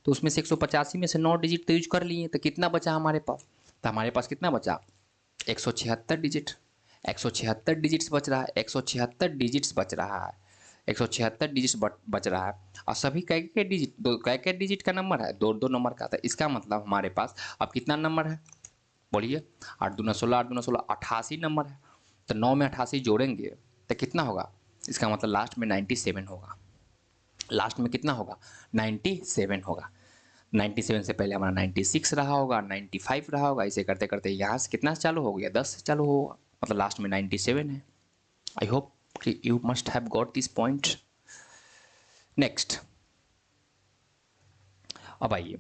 S1: तो उसमें से 185 में से 9 डिजिट तो यूज कर लिए, तो कितना बचा हमारे पास? तो हमारे पास कितना बचा? 176 डिजिट। 176 डिजिट्स बच रहा है, 176 डिजिट्स बच रहा है, 176 डिजिट्स बच रहा है। और सभी कै डिजिट, दो कै डिजिट का नंबर है? दो दो नंबर का। था इसका मतलब हमारे पास अब कितना नंबर है? बोलिए। 8 दूना 16, 8 दूना 16, 88 नंबर है। तो 9 में 88 जोड़ेंगे तो कितना होगा? इसका मतलब लास्ट में 97 होगा। लास्ट में कितना होगा? 97 होगा। 97 से पहले हमारा 96 रहा होगा, 95 रहा होगा, इसे करते करते यहाँ से कितना चालू हो गया? 10 से चालू होगा, मतलब लास्ट में 97 है। आई होप कि you must have got this point. Next, अब आइए,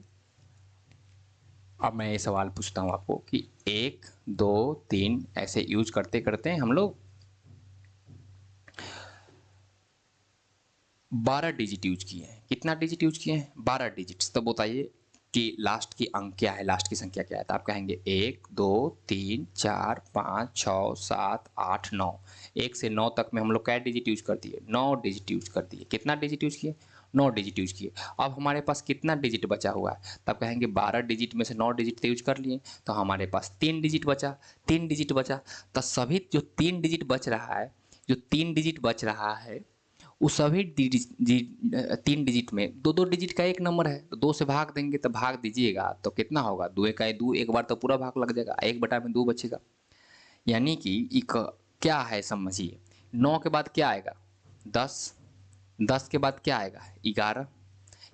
S1: अब मैं ये सवाल पूछता हूँ आपको कि 1 2 3 ऐसे यूज करते करते हम लोग 12 डिजिट यूज किए हैं। कितना डिजिट यूज किए हैं? 12 डिजिट्स। तो बताइए कि लास्ट की अंक क्या है, लास्ट की संख्या क्या है? तो आप कहेंगे 1 2 3 4 5 6 7 8 9। 1 से 9 तक में हम लोग क्या डिजिट यूज कर दिए? 9 डिजिट यूज कर दिए। कितना डिजिट यूज किए? 9 डिजिट यूज किए। अब हमारे पास कितना डिजिट बचा हुआ है? तब कहेंगे 12 डिजिट में से 9 डिजिट यूज कर लिए, तो हमारे पास 3 डिजिट बचा। 3 डिजिट बचा, तो सभी जो 3 डिजिट बच रहा है, जो 3 डिजिट बच रहा है, उस सभी 3 डिजिट में दो दो डिजिट का एक नंबर है, तो 2 से भाग देंगे, तो भाग दीजिएगा तो कितना होगा? 2 का 2, एक बार तो पूरा भाग लग जाएगा, 1/2 बचेगा। यानी कि एक क्या है समझिए, 9 के बाद क्या आएगा? 10। 10 के बाद क्या आएगा? 11।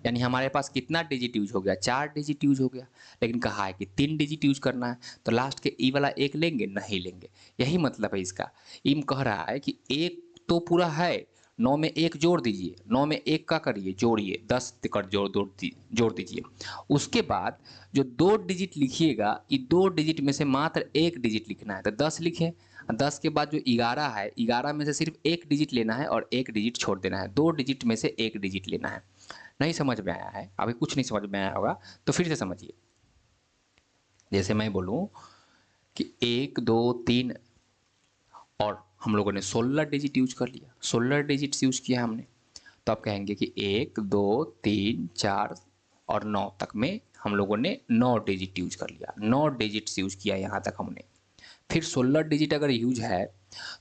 S1: यानी हमारे पास कितना डिजिट यूज हो गया? 4 डिजिट यूज हो गया। लेकिन कहा है कि 3 डिजिट यूज करना है, तो लास्ट के ई वाला एक लेंगे? नहीं लेंगे। यही मतलब है इसका। इम कह रहा है कि एक तो पूरा है, 9 में 1 जोड़ दीजिए, 9 में 1 का करिए जोड़िए, 10 कर जोड़ दीजिए। उसके बाद जो 2 डिजिट लिखिएगा, ये 2 डिजिट में से मात्र 1 डिजिट लिखना है, तो 10 लिखें। 10 के बाद जो 11 है, 11 में से सिर्फ 1 डिजिट लेना है और 1 डिजिट छोड़ देना है। 2 डिजिट में से 1 डिजिट लेना है। नहीं समझ में आया है? अभी कुछ नहीं समझ में आया होगा तो फिर से समझिए। जैसे मैं बोलूं कि 1 2 3 और हम लोगों ने 16 डिजिट यूज कर लिया, 16 डिजिट्स यूज किया हमने, तो आप कहेंगे कि 1 2 3 4 और 9 तक में हम लोगों ने 9 डिजिट यूज कर लिया, 9 डिजिट्स यूज किया यहाँ तक हमने। फिर 16 डिजिट अगर यूज है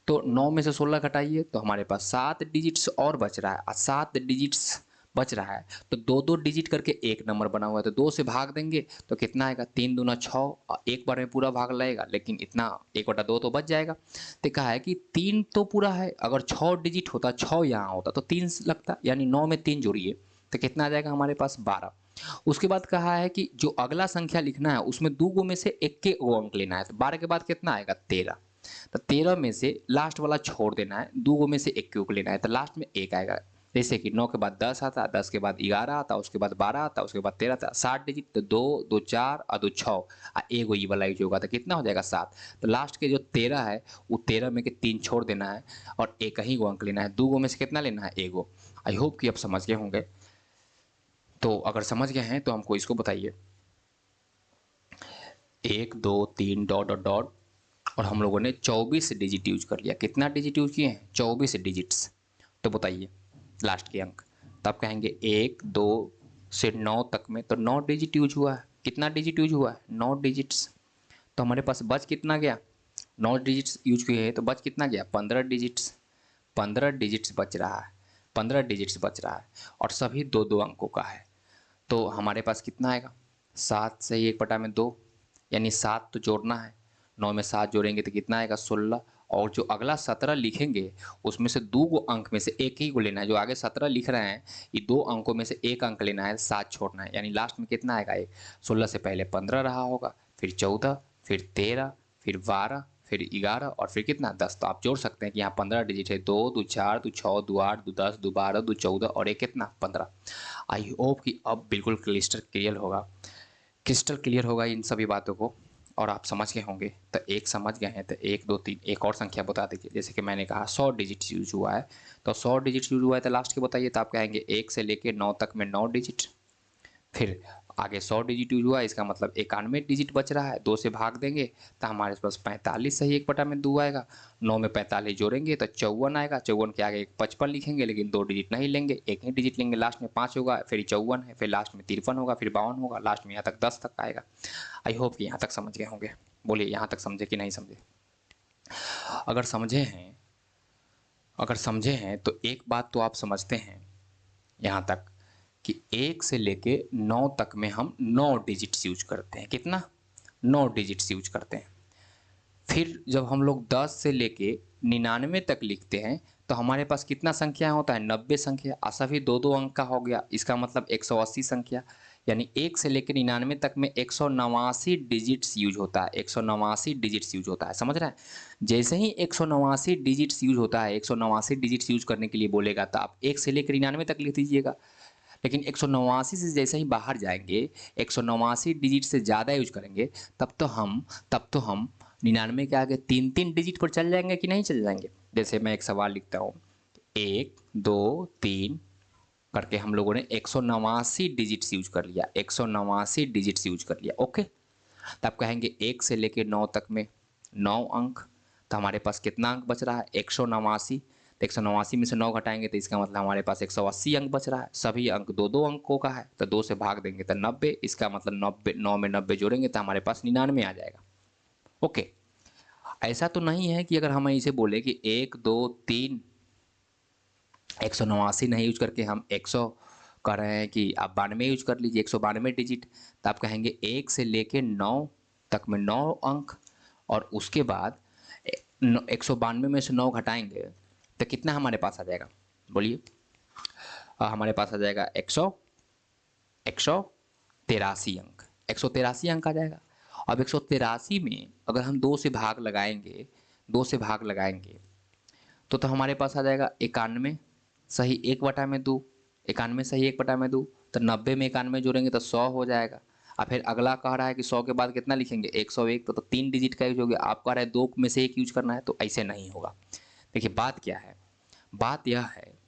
S1: तो 9 में से 16 घटाइए, तो हमारे पास 7 डिजिट्स और बच रहा है, और 7 डिजिट्स बच रहा है तो दो दो डिजिट करके एक नंबर बना हुआ है, तो 2 से भाग देंगे तो कितना आएगा? 3 दूना 6, और एक बार में पूरा भाग लगेगा, लेकिन इतना 1/2 तो बच जाएगा। तो कहा है कि 3 तो पूरा है, अगर 6 डिजिट होता, 6 यहाँ होता तो 3 लगता, यानी 9 में 3 जोड़िए तो कितना आ जाएगा हमारे पास? 12। उसके बाद कहा है कि जो अगला संख्या लिखना है उसमें 2 गो में से एक के गो अंक लेना है, तो 12 के बाद कितना आएगा? 13। तो 13 में से लास्ट वाला छोड़ देना है, 2 गो में से एक को लेना है, तो लास्ट में 1 आएगा। जैसे कि 9 के बाद 10 आता, 10 के बाद 11 आता, उसके बाद 12 आता, उसके बाद 13 आता। 7 डिजिट, तो 2 2 4 और 2 6 और एगो ये वाला यूज होगा, तो कितना हो जाएगा? 7। तो लास्ट के जो 13 है वो 13 में के 3 छोड़ देना है और एक ही गो अंक लेना है। 2 गो में से कितना लेना है? एगो। आई होप कि आप समझ गए होंगे। तो अगर समझ गए हैं तो हमको इसको बताइए। 1 2 3 डॉट डॉट डॉट और हम लोगों ने 24 डिजिट यूज कर लिया। कितना डिजिट यूज किए हैं? 24 डिजिट्स। तो बताइए लास्ट के अंक। तब कहेंगे 1 2 से 9 तक में तो 9 डिजिट यूज हुआ है। कितना डिजिट यूज हुआ है? 9 डिजिट्स। तो हमारे पास बच कितना गया? 9 डिजिट्स यूज किए हैं तो बच कितना गया? 15 डिजिट्स। 15 डिजिट्स बच रहा है, 15 डिजिट्स बच रहा है और सभी दो दो अंकों का है। तो हमारे पास कितना आएगा? 7 से 1/2, यानी 7 तो जोड़ना है, 9 में 7 जोड़ेंगे तो कितना आएगा? 16। और जो अगला 17 लिखेंगे उसमें से 2 गो अंक में से एक ही को लेना है। जो आगे 17 लिख रहे हैं ये 2 अंकों में से एक अंक लेना है, 7 छोड़ना है, यानी लास्ट में कितना आएगा? 1। 16 से पहले 15 रहा होगा, फिर 14, फिर 13, फिर 12, फिर 11 और फिर कितना? 10। तो आप जोड़ सकते हैं कि यहाँ 15 डिजिट है। 2 2 4 2 6 2 8 2 10 2 12 2 14 और एक कितना? 15। आई होप कि अब बिल्कुल क्लिस्टर क्लियर होगा, क्रिस्टल क्लियर होगा इन सभी बातों को। और आप समझ गए होंगे। तो एक समझ गए हैं तो 1 2 3 एक और संख्या बता दीजिए। जैसे कि मैंने कहा 100 डिजिट यूज हुआ है, तो 100 डिजिट यूज हुआ है तो लास्ट के बताइए। तो आप कहेंगे 1 से लेके 9 तक में 9 डिजिट। फिर आगे 100 डिजिट यूज हुआ है, इसका मतलब 91 डिजिट बच रहा है। 2 से भाग देंगे तो हमारे पास 45 सही 1/2 आएगा। 9 में 45 जोड़ेंगे तो 54 आएगा। 54 के आगे 55 लिखेंगे, लेकिन 2 डिजिट नहीं लेंगे, एक ही डिजिट लेंगे। लास्ट में 5 होगा, फिर 54 है, फिर लास्ट में 53 होगा, फिर 52 होगा, लास्ट में यहाँ तक 10 तक आएगा। आई होप कि यहाँ तक समझ गए होंगे। बोलिए यहाँ तक समझे कि नहीं समझे? अगर समझे हैं, अगर समझे हैं तो एक बात तो आप समझते हैं यहाँ तक कि 1 से लेके 9 तक में हम 9 डिजिट्स यूज करते हैं। कितना? 9 डिजिट्स यूज करते हैं। फिर जब हम लोग 10 से लेके 99 तक लिखते हैं तो हमारे पास कितना संख्या होता है? 90 संख्या। सभी 2-2 अंक का हो गया, इसका मतलब 180 संख्या। यानी 1 से लेकर 99 तक में 189 डिजिट्स यूज होता है। 189 डिजिट्स यूज होता है, समझ रहे हैं? जैसे ही 189 डिजिट्स यूज होता है, 189 डिजिट्स यूज करने के लिए बोलेगा तो आप 1 से लेकर 99 तक लिख दीजिएगा। लेकिन 189 से जैसे ही बाहर जाएंगे, 189 डिजिट से ज़्यादा यूज करेंगे, तब तो हम 99 के आगे 3-3 डिजिट पर चल जाएंगे कि नहीं चल जाएंगे? जैसे मैं एक सवाल लिखता हूँ, 1 2 3 करके हम लोगों ने 189 डिजिट्स यूज कर लिया। 189 डिजिट्स यूज कर लिया, ओके। तब कहेंगे 1 से लेके 9 तक में 9 अंक। तो हमारे पास कितना अंक बच रहा है? 189। तो 189 में से 9 घटाएंगे तो इसका मतलब हमारे पास 180 अंक बच रहा है। सभी अंक 2-2 अंकों का है, तो 2 से भाग देंगे तो 90। इसका मतलब 90, 9 में 90 जोड़ेंगे तो हमारे पास 99 आ जाएगा, ओके। ऐसा तो नहीं है कि अगर हम इसे बोले कि 1 2 3 189 नहीं यूज करके हम 100 कह रहे हैं कि आप 92 यूज कर लीजिए, 192 डिजिट। तो आप कहेंगे 1 से लेके 9 तक में 9 अंक, और उसके बाद 192 में से 9 घटाएंगे तो कितना हमारे पास आ जाएगा? बोलिए। हमारे पास आ जाएगा 183 अंक। 183 अंक आ जाएगा। अब 183 में अगर हम 2 से भाग लगाएंगे, 2 से भाग लगाएंगे तो हमारे पास आ जाएगा 91 सही 1/2। 91 सही 1/2। तो 90 में 91 जोड़ेंगे तो 100 हो जाएगा। और फिर अगला कह रहा है कि 100 के बाद कितना लिखेंगे? 101। तो 3 डिजिट का यूज हो गया। आप कह रहे हैं 2 में से 1 यूज करना है, तो ऐसे नहीं होगा। देखिए बात क्या है, बात यह है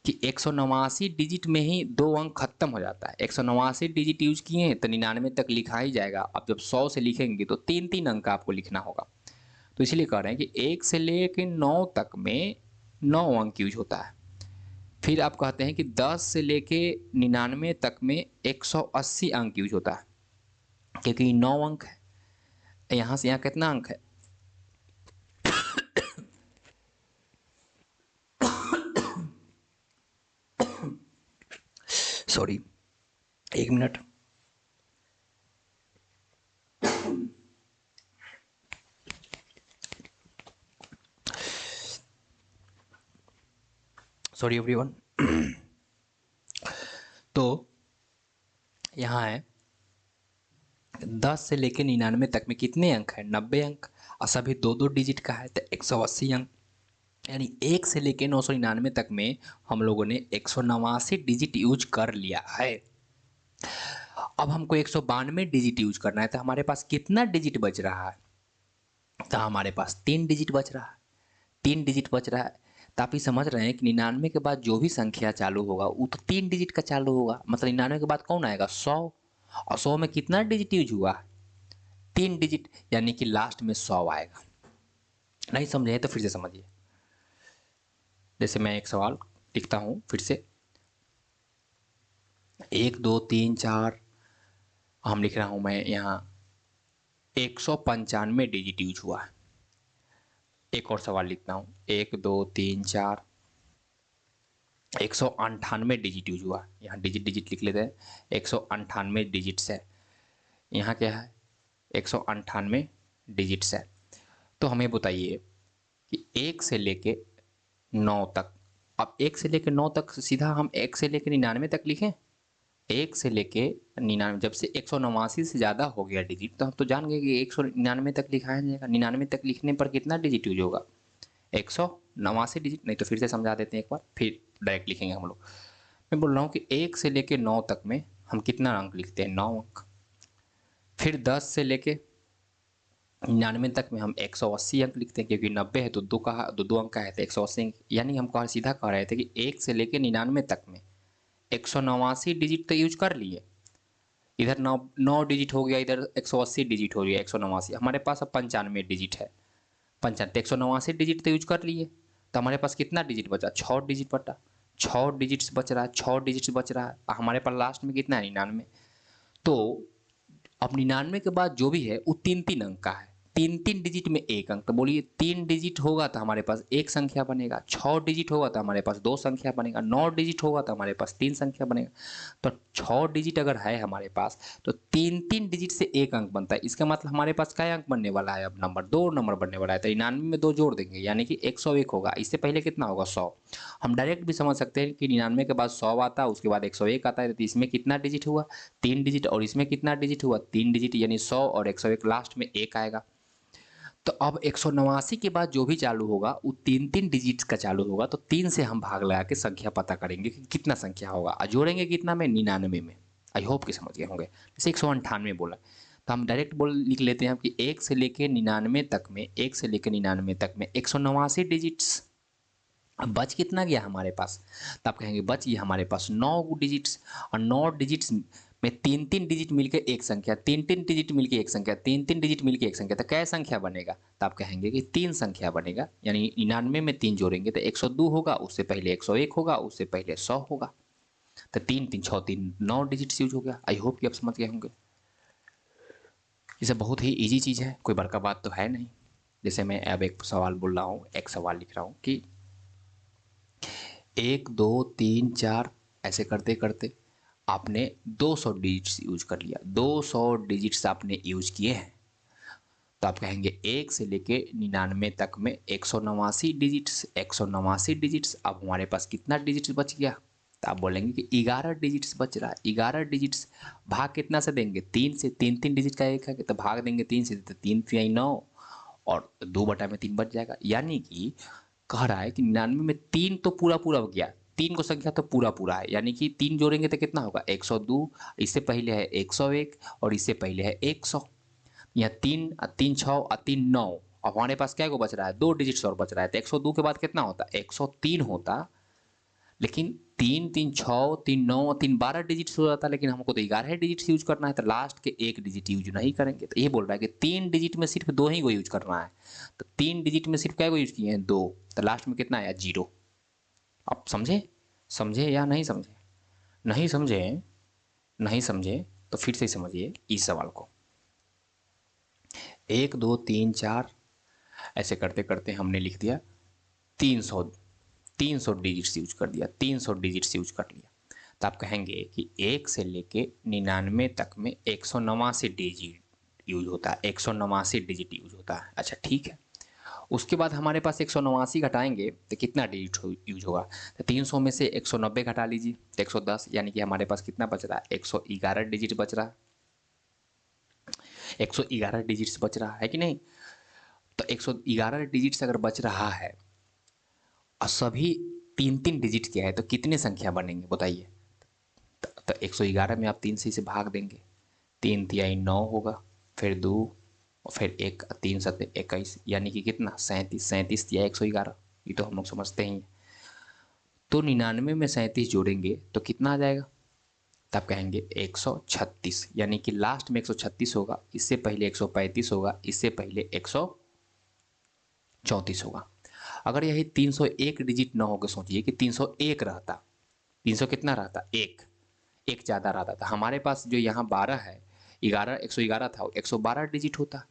S1: कि 189 डिजिट में ही 2 अंक खत्म हो जाता है। 189 डिजिट यूज किए हैं तो 99 तक लिखा ही जाएगा। अब जब 100 से लिखेंगे तो 3-3 अंक आपको लिखना होगा। तो इसलिए कह रहे हैं कि 1 से लेकर 9 तक में 9 अंक यूज होता है। फिर आप कहते हैं कि 10 से लेके 99 तक में 180 अंक यूज होता है, क्योंकि 9 अंक है। यहाँ से यहाँ कितना अंक है? Sorry, 1 minute. Sorry everyone. तो यहाँ है 10 से लेके 99 तक में कितने अंक है? 90 अंक। और सभी 2-2 डिजिट का है तो 180 अंक। यानी 1 से लेके 999 तक में हम लोगों ने 189 डिजिट यूज कर लिया है। अब हमको 192 डिजिट यूज करना है तो हमारे पास कितना डिजिट बच रहा है? तो हमारे पास 3 डिजिट बच रहा है। 3 डिजिट बच रहा है। तो आप ये समझ रहे हैं कि 99 के बाद जो भी संख्या चालू होगा वो तो 3 डिजिट का चालू होगा। मतलब 99 के बाद कौन आएगा? 100। और 100 में कितना डिजिट यूज हुआ? 3 डिजिट, यानी कि लास्ट में 100 आएगा। नहीं समझे तो फिर से समझिए। जैसे मैं एक सवाल लिखता हूँ फिर से, 1 2 3 4 हम लिख रहा हूँ मैं यहाँ 195 डिजिट यूज हुआ है। एक और सवाल लिखता हूँ, 1 2 3 4 198 डिजिट यूज हुआ। यहाँ डिजिट डिजिट लिख लेते हैं। 198 डिजिट्स है। यहाँ क्या है? 198 डिजिट्स है। तो हमें बताइए कि 1 से लेके 9 तक। अब 1 से लेके 9 तक सीधा हम 1 से लेके 99 तक लिखें। 1 से लेके 99, जब से 189 से ज़्यादा हो गया डिजिट तो हम तो जान गए कि 199 तक लिखाया जाएगा। 99 तक लिखने पर कितना डिजिट यूज होगा? 189 डिजिट। नहीं तो फिर से समझा देते हैं एक बार, फिर डायरेक्ट लिखेंगे हम लोग। मैं बोल रहा हूँ कि 1 से लेके 9 तक में हम कितना अंक लिखते हैं? 9 अंक। फिर 10 से लेके 99 तक में हम 180 अंक लिखते हैं, क्योंकि 90 है तो दो अंक का है तो 180 अंक, यानी हम सीधा कह रहे थे कि 1 से लेकर 99 तक में 189 डिजिट तो यूज कर लिए। इधर 9 डिजिट हो गया, इधर 180 डिजिट हो गया, 189 हमारे पास अब 95 डिजिट है। 95 189 डिजिट तो यूज कर लिए, तो हमारे पास कितना डिजिट बचा? 6 डिजिट बचा, 6 डिजिट्स बच रहा है, 6 डिजिट्स बच रहा है। हमारे पास लास्ट में कितना है? 99। तो अब 99 के बाद जो भी है वो 3-3 अंक का है, 3-3 डिजिट में एक अंक। तो बोलिए 3 डिजिट होगा तो हमारे पास एक संख्या बनेगा, 6 डिजिट होगा तो हमारे पास 2 संख्या बनेगा, 9 डिजिट होगा तो हमारे पास 3 संख्या बनेगा। तो 6 डिजिट अगर है हमारे पास तो 3-3 डिजिट से एक अंक बनता है। इसका मतलब हमारे पास क्या अंक बनने वाला है? अब नंबर 2 नंबर बनने वाला है। तो 99 में 2 जोड़ देंगे यानी कि 101 होगा। इससे पहले कितना होगा? 100। हम डायरेक्ट भी समझ सकते हैं कि 99 के बाद 100 आता है, उसके बाद 101 आता है, तो इसमें कितना डिजिट हुआ? 3 डिजिट। और इसमें कितना डिजिट हुआ? 3 डिजिट, यानी 100 और 101, लास्ट में 1 आएगा। तो अब 189 के बाद जो भी चालू होगा वो 3-3 डिजिट्स का चालू होगा। तो 3 से हम भाग लगा के संख्या पता करेंगे कि कितना संख्या होगा, और जोड़ेंगे कितना में? 99 में। आई होप कि समझ गए होंगे। जैसे 198 बोला तो हम डायरेक्ट लिख लेते हैं कि 1 से लेकर 99 तक में, 1 से लेकर 99 तक में 189 डिजिट्स। अब बच कितना गया हमारे पास? तो आप कहेंगे बच गया हमारे पास 9 डिजिट्स। और 9 डिजिट्स में 3-3 डिजिट मिलकर एक संख्या, 3-3 डिजिट मिलकर एक संख्या, 3-3 डिजिट मिलकर एक संख्या, तो क्या संख्या बनेगा? तो आप कहेंगे कि 3 संख्या बनेगा। यानी 99 में 3 जोड़ेंगे तो 102 होगा, उससे पहले 101 होगा, उससे पहले 100 होगा। तो 3 3 6 3 9 डिजिट्स यूज हो गया। आई होप कि आप समझ गए होंगे। इसे बहुत ही ईजी चीज़ है, कोई बड़का बात तो है नहीं। जैसे मैं अब एक सवाल बोल रहा हूँ, एक सवाल लिख रहा हूँ कि 1 2 3 4 ऐसे करते करते आपने 200 डिजिट्स यूज कर लिया, 200 डिजिट्स आपने यूज किए हैं। तो आप कहेंगे 1 से लेके 99 तक में 189 डिजिट्स, 189 डिजिट्स। अब हमारे पास कितना डिजिट्स बच गया? तो आप बोलेंगे कि 11 डिजिट्स बच रहा है। 11 डिजिट्स भाग कितना से देंगे? 3 से। 3-3 डिजिट का एक है तो भाग देंगे 3 से, तो 3 3 9 और 2/3 बच जाएगा। यानी कि कह रहा है कि 99 में 3 तो पूरा पूरा हो गया, 3 को संख्या तो पूरा पूरा है, यानी कि 3 जोड़ेंगे तो कितना होगा? 102। इससे पहले है 101 और इससे पहले है 100। यहाँ 3 3 6 और 3 9। अब हमारे पास क्या को बच रहा है? 2 डिजिट्स और बच रहा है। तो 102 के बाद कितना होता? 103 होता। लेकिन 3 3 6 3 9 3 12 डिजिट्स हो जाता, लेकिन हमको तो 11 डिजिट्स यूज करना है, तो लास्ट के एक डिजिट यूज नहीं करेंगे। तो ये बोल रहा है कि 3 डिजिट में सिर्फ 2 ही को यूज करना है। तो 3 डिजिट में सिर्फ क्या को यूज किए हैं? 2। तो लास्ट में कितना आया? 0। आप समझे? समझे या नहीं समझे? नहीं समझे? नहीं समझे तो फिर से समझिए इस सवाल को। 1 2 3 4 ऐसे करते करते हमने लिख दिया 300, 300 डिजिट्स यूज कर दिया, 300 डिजिट्स यूज कर लिया। तो आप कहेंगे कि 1 से लेके 99 तक में 189 डिजिट यूज होता है, 189 डिजिट यूज होता है। अच्छा ठीक है। उसके बाद हमारे पास 189 घटाएंगे तो कितना डिजिट यूज होगा? तो 300 में से 190 घटा लीजिए तो 110, यानी कि हमारे पास कितना बच रहा है? 111 डिजिट बच रहा है। 111 डिजिट्स बच रहा है कि नहीं? तो 111 डिजिट्स अगर बच रहा है और सभी 3-3 डिजिट के है तो कितने संख्या बनेंगे बताइए? तो 111 में आप 3 से इसे भाग देंगे, 3 तिहाई 9 होगा, फिर 2 और फिर 1, 3 सत्ते 21, यानी कि कितना? 37। 37 तिहाई 111, ये तो हम लोग समझते ही हैं। तो 99 में 37 जोड़ेंगे तो कितना आ जाएगा? तब कहेंगे 136, यानी कि लास्ट में 136 होगा, इससे पहले 135 होगा, इससे पहले 134 होगा। अगर यही 301 डिजिट ना होकर सोचिए कि 301 रहता, 300 कितना रहता? 1, एक ज़्यादा रहता था। हमारे पास जो यहाँ 12 है, 11 111 था, 112 डिजिट होता।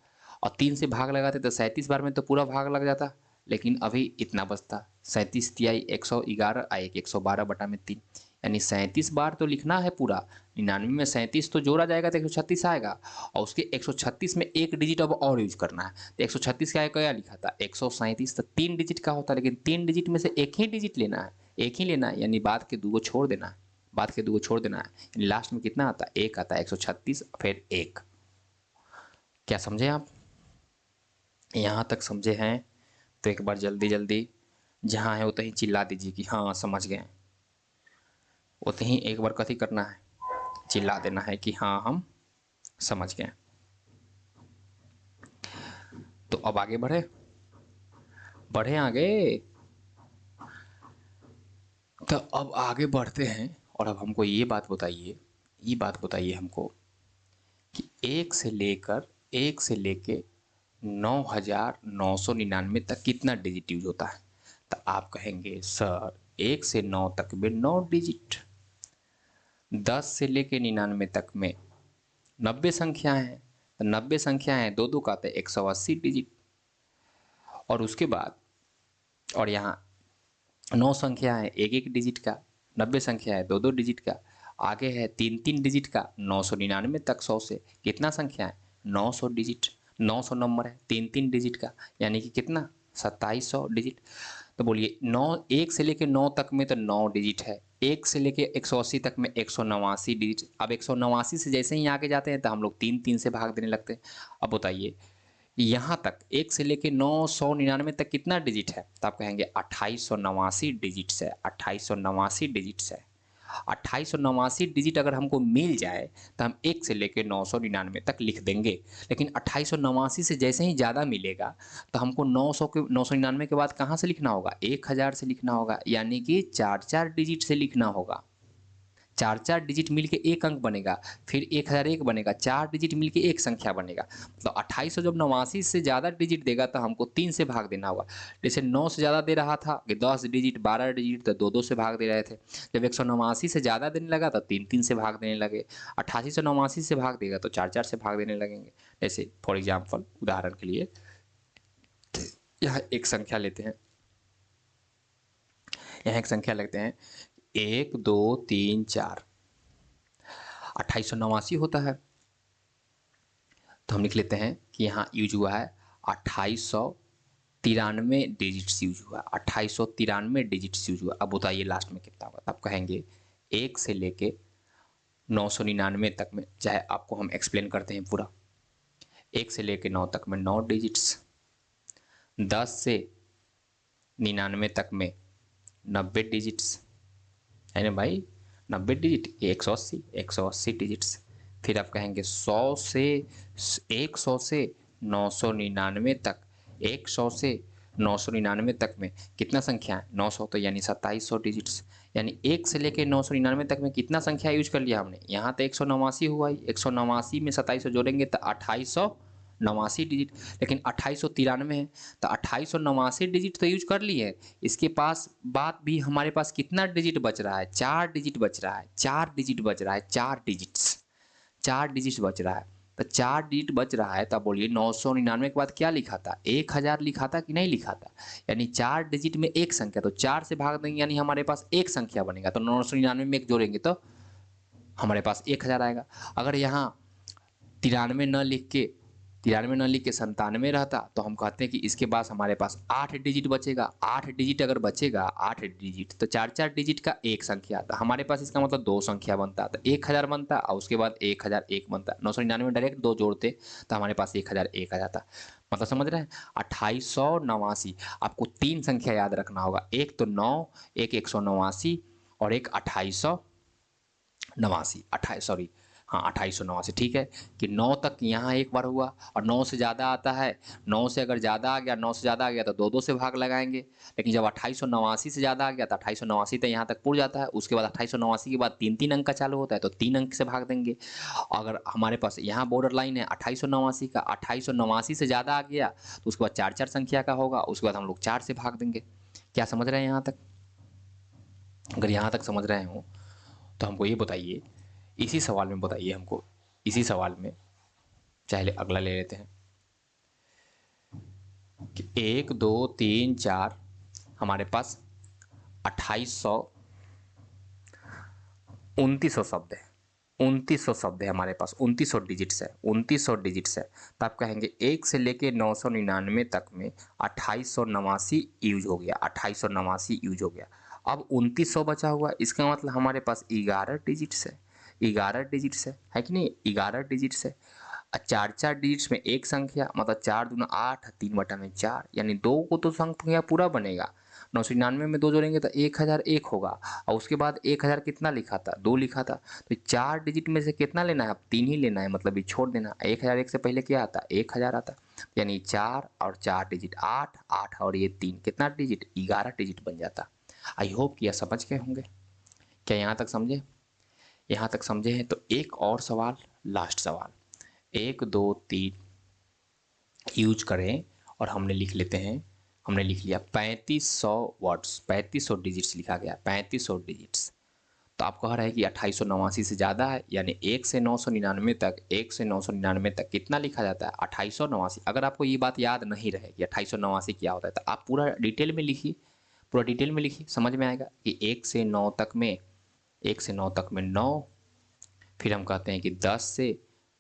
S1: और 3 से भाग लगाते तो 37 बार में तो पूरा भाग लग जाता, लेकिन अभी इतना बचता। 37 तिहाई 111 आएगी 112/3, यानी 37 बार तो लिखना है पूरा। 99 में 37 तो जोड़ा जाएगा तो 136 आएगा, और उसके 136 में एक डिजिट अब और यूज करना है। तो 136 का क्या लिखा था? 137। तो 3 डिजिट का होता है, लेकिन 3 डिजिट में से एक ही डिजिट लेना है, एक ही लेना है, यानी बाद के 2 को छोड़ देना है, बाद के 2 को छोड़ देना है। यानी लास्ट में कितना आता है? 1 आता है। 136 फिर 1। क्या समझे आप? यहाँ तक समझे हैं तो एक बार जल्दी जल्दी जहाँ है उतहीं चिल्ला दीजिए कि हाँ समझ गए। उतहीं एक बार कथी करना है? चिल्ला देना है कि हाँ हम समझ गए। तो अब आगे बढ़े बढ़े आगे। तो अब आगे बढ़ते हैं और अब हमको ये बात बताइए हमको कि एक से लेके 9,999 तक कितना डिजिट यूज होता है। तो आप कहेंगे सर 1 से 9 तक में 9 डिजिट, 10 से लेके 99 तक में 90 संख्याएं हैं, तो 90 संख्याएं हैं, दो दो का तो 180 डिजिट। और उसके बाद और यहाँ 9 संख्या है एक एक डिजिट का, 90 संख्या है दो दो डिजिट का, आगे है तीन तीन डिजिट का 999 तक 100 से कितना संख्या है 900 डिजिट, 900 नंबर है तीन तीन डिजिट का, यानी कि कितना 2700 डिजिट। तो बोलिए 9 1 से लेके 9 तक में तो 9 डिजिट है, 1 से लेके 180 तक में 189 डिजिट। अब 189 से जैसे ही आगे जाते हैं तो हम लोग तीन तीन से भाग देने लगते हैं। अब बताइए यहाँ तक 1 से लेके 999 तक कितना डिजिट है, तो आप कहेंगे 2889 डिजिट्स है, 2889 डिजिट्स है। 2889 डिजिट अगर हमको मिल जाए तो हम 1 से लेके 999 तक लिख देंगे। लेकिन 2889 से जैसे ही ज़्यादा मिलेगा तो हमको 999 के बाद कहाँ से लिखना होगा 1000 से लिखना होगा, यानी कि चार चार डिजिट से लिखना होगा। चार चार डिजिट मिलके एक अंक बनेगा, फिर 1001 बनेगा, चार डिजिट मिलके एक संख्या बनेगा। तो 2800 जब 89 से ज़्यादा डिजिट देगा तो हमको 3 से भाग देना होगा। जैसे 9 से ज़्यादा दे रहा था कि 10 डिजिट 12 डिजिट, तो 2 से भाग दे रहे थे। जब 189 से ज़्यादा देने लगा तो 3 से भाग देने लगे। 8889 से भाग देगा तो चार चार से भाग देने लगेंगे। जैसे फॉर एग्जाम्पल उदाहरण के लिए यहाँ एक संख्या लेते हैं, यहाँ एक संख्या लेते हैं 1 2 3 4, 2889 होता है। तो हम लिख लेते हैं कि यहाँ यूज हुआ है 2893 डिजिट्स यूज हुआ, 2893 डिजिट्स यूज हुआ। अब बताइए लास्ट में कितना होगा। आप कहेंगे 1 से लेके 999 तक में, चाहे आपको हम एक्सप्लेन करते हैं पूरा। 1 से लेके 9 तक में 9 डिजिट्स, 10 से 99 तक में 90 डिजिट्स, है ना भाई 90 डिजिट 180 डिजिट्स। फिर आप कहेंगे 100 से 100 से 999 तक, 100 से 999 तक में कितना संख्या है 900, तो यानी 2700 डिजिट्स। यानी 1 से लेके 999 तक में कितना संख्या यूज कर लिया हमने, यहाँ तो 189 हुआ ही, 189 में 2700 जोड़ेंगे तो 2889 डिजिट। लेकिन 2893 है तो 2889 डिजिट तो यूज कर लिए। इसके पास बात भी हमारे पास कितना डिजिट बच रहा है, 4 डिजिट बच रहा है, 4 डिजिट बच रहा है, 4 डिजिट्स, 4 डिजिट बच रहा है। तो 4 डिजिट बच रहा है, तब बोलिए 999 के बाद क्या लिखा था 1000 लिखा था कि नहीं लिखा था। यानी 4 डिजिट में एक संख्या, तो 4 से भाग देंगे यानी हमारे पास एक संख्या बनेगा, तो 999 में एक जोड़ेंगे तो हमारे पास 1000 आएगा। अगर यहाँ 93 न लिख के 97 रहता तो हम कहते हैं कि इसके पास हमारे पास 8 डिजिट बचेगा। 8 डिजिट अगर बचेगा 8 डिजिट तो चार चार डिजिट का एक संख्या, तो हमारे पास इसका मतलब दो संख्या बनता, तो 1000 बनता और उसके बाद 1001 बनता। 999 में डायरेक्ट दो जोड़ते तो हमारे पास 1001 आ जाता। मतलब समझ रहे हैं 2889। आपको तीन संख्या याद रखना होगा, एक तो 9, एक 189 और एक 2889। हाँ 2889, ठीक है कि 9 तक यहाँ एक बार हुआ और 9 से ज़्यादा आता है, 9 से अगर ज़्यादा आ गया, 9 से ज़्यादा आ गया तो दो से भाग लगाएंगे। लेकिन जब 2889 से ज़्यादा आ गया तो 2889 तो यहाँ तक पुर जाता है। उसके बाद 2889 के बाद तीन तीन अंक का चालू होता है तो 3 अंक से भाग देंगे। अगर हमारे पास यहाँ बॉर्डर लाइन है 2889 का, 2889 से ज़्यादा आ गया तो उसके बाद चार चार संख्या का होगा, उसके बाद हम लोग 4 से भाग देंगे। क्या समझ रहे हैं यहाँ तक? अगर यहाँ तक समझ रहे हो तो हमको ये बताइए, इसी सवाल में बताइए हमको, इसी सवाल में चाहे अगला ले लेते हैं कि 1 2 3 4 हमारे पास 2900 शब्द है, 2900 शब्द है हमारे पास, 2900 डिजिट्स है, 2900 डिजिट्स है। तो आप कहेंगे 1 से लेके 999 तक में 2889 यूज हो गया, 2889 यूज हो गया। अब 2900 बचा हुआ, इसका मतलब हमारे पास 11 डिजिट्स है, 11 डिजिट्स है कि नहीं 11 डिजिट्स है। चार चार डिजिट्स में एक संख्या, मतलब 4 दूना 8, 3 बटा में 4, यानी 2 को तो संख्या पूरा बनेगा, 999 में 2 जोड़ेंगे तो 1001 होगा, और उसके बाद 1000 कितना लिखा था, 2 लिखा था, तो 4 डिजिट में से कितना लेना है, अब 3 ही लेना है, मतलब ये छोड़ देना। 1001 से पहले क्या आता, 1000 आता, यानी 4 और 4 डिजिट 8, 8 और ये 3 कितना डिजिट, 11 डिजिट बन जाता। आई होप कि यह समझ गए होंगे। क्या यहाँ तक समझे? यहाँ तक समझे हैं तो एक और सवाल, लास्ट सवाल, 1 2 3 यूज करें और हमने लिख लेते हैं। हमने लिख लिया 3500 वर्ड्स, 3500 डिजिट्स लिखा गया, 3500 डिजिट्स। तो आप कह रहे हैं कि 2889 से ज़्यादा है, यानी 1 से 999 तक, 1 से 999 तक कितना लिखा जाता है, 2889। अगर आपको ये बात याद नहीं रहे कि 2889 क्या होता है, तो आप पूरा डिटेल में लिखिए, पूरा डिटेल में लिखिए, समझ में आएगा कि 1 से 9 तक में, 1 से 9 तक में 9, फिर हम कहते हैं कि 10 से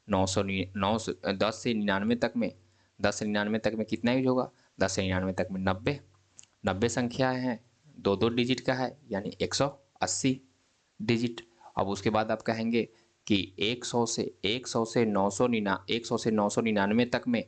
S1: 10 से 99 तक में, 10 से 99 तक में कितना यूज होगा, 10 से 99 तक में 90, 90 संख्याएँ हैं, 2 डिजिट का है, यानी 180 डिजिट। अब उसके बाद आप कहेंगे कि 100 से 999 तक में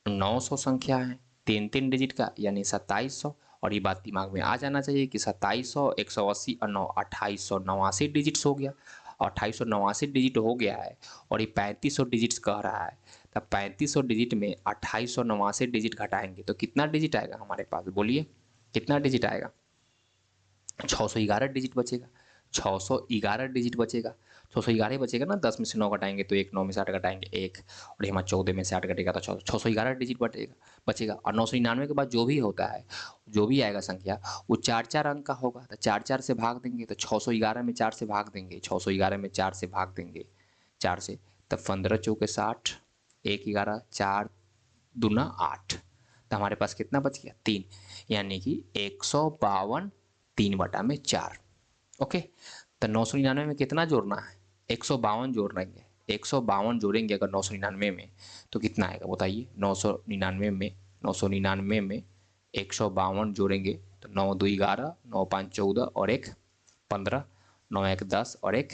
S1: 900 संख्या है, 3 डिजिट का, यानी 2700। और ये बात दिमाग में आ जाना चाहिए कि 2700, 180 और 9, 2889 डिजिट्स हो गया, और 2889 डिजिट हो गया है, और ये 3500 डिजिट्स कह रहा है। तब 3500 डिजिट में 2889 डिजिट घटाएंगे तो कितना डिजिट आएगा हमारे पास, बोलिए कितना डिजिट आएगा, 611 डिजिट बचेगा, 611 डिजिट बचेगा, 611 बचेगा ना। 10 में से 9 घटाएंगे तो 1, 9 में से 8 घटाएंगे 1, और यहाँ 14 में से 8 घटेगा तो 611 डिजिट बचेगा। और 999 के बाद जो भी होता है, जो भी आएगा संख्या, वो 4 अंक का होगा, तो 4 से भाग देंगे, तो 611 में 4 से भाग देंगे, 611 में 4 से भाग देंगे, 4 से, तब 15 चौके 60, 1 11, 4 दूना 8, तो हमारे पास कितना बच गया, 3, यानी कि 152, 3/4। ओके, तो 999 में कितना जोड़ना है, 152 जोड़ रहेंगे, 152 जोड़ेंगे अगर 999 में, तो कितना आएगा बताइए, 999 में 152 जोड़ेंगे तो 9 2 11, 9 5 14 और 1 15, 9 1 10 और 1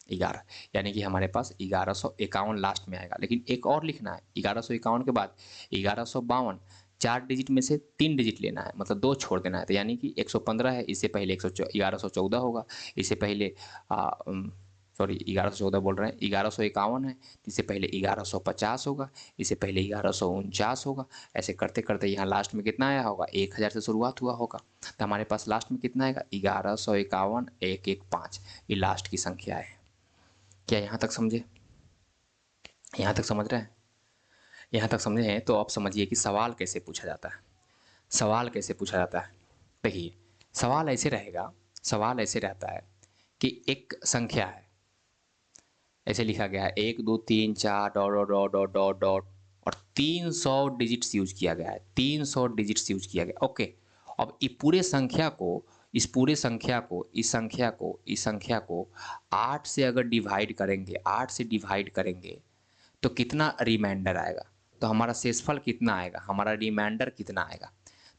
S1: 11, यानी कि हमारे पास 1151 लास्ट में आएगा। लेकिन एक और लिखना है, 1151 के बाद 1152, 4 डिजिट में से 3 डिजिट लेना है, मतलब 2 छोड़ देना है, तो यानी कि 115 है, इससे पहले 1114 होगा, इससे पहले सॉरी 1114 बोल रहे हैं, 1151 है, इससे पहले 1150 होगा, इससे पहले 1149 होगा, ऐसे करते करते यहाँ लास्ट में कितना आया होगा, 1000 से शुरुआत हुआ होगा, तो हमारे पास लास्ट में कितना आएगा, 1151, 115, ये लास्ट की संख्या है। क्या यहाँ तक समझे? यहाँ तक समझ रहे हैं? यहाँ तक समझे हैं तो आप समझिए कि सवाल कैसे पूछा जाता है। सवाल कैसे पूछा जाता है, देखिए सवाल ऐसे रहेगा, सवाल ऐसे रहता है कि एक संख्या है, ऐसे लिखा गया है 1 2 3 4 dot dot dot dot dot dot, और 300 डिजिट्स यूज किया गया है, 300 डिजिट्स यूज किया गया। ओके, अब इस पूरे संख्या को, इस पूरे संख्या को, इस संख्या को 8 से अगर डिवाइड करेंगे, 8 से डिवाइड करेंगे तो कितना रिमाइंडर आएगा, तो हमारा शेषफल कितना आएगा, हमारा रिमाइंडर कितना आएगा।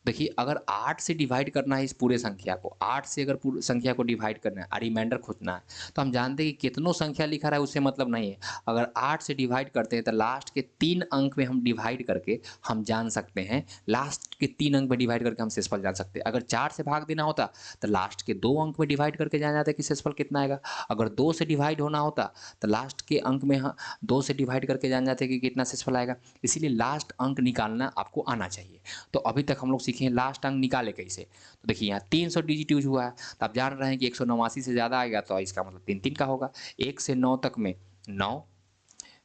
S1: देखिए अगर 8 से डिवाइड करना है इस पूरे संख्या को, 8 से अगर पूरी संख्या को डिवाइड करना है, रिमाइंडर खोजना है, तो हम जानते हैं कि कितनों संख्या लिखा रहा है उससे मतलब नहीं है। अगर 8 से डिवाइड करते हैं तो लास्ट के 3 अंक में हम डिवाइड करके हम जान सकते हैं, लास्ट के 3 अंक में डिवाइड करके हम शेषफल जान सकते हैं। अगर 4 से भाग देना होता तो लास्ट के 2 अंक में डिवाइड करके जान जाता है कि शेषफल कितना आएगा। अगर 2 से डिवाइड होना होता तो लास्ट के अंक में 2 से डिवाइड करके जान जाते हैं कि कितना शेषफल आएगा। इसीलिए लास्ट अंक निकालना आपको आना चाहिए। तो अभी तक हम लोग सीखे हैं लास्ट अंक निकाले कैसे। तो देखिए यहाँ 300 डिजिट यूज हुआ है, तो आप जान रहे हैं कि 189 से ज़्यादा आएगा तो इसका मतलब 3 का होगा। 1 से 9 तक में 9,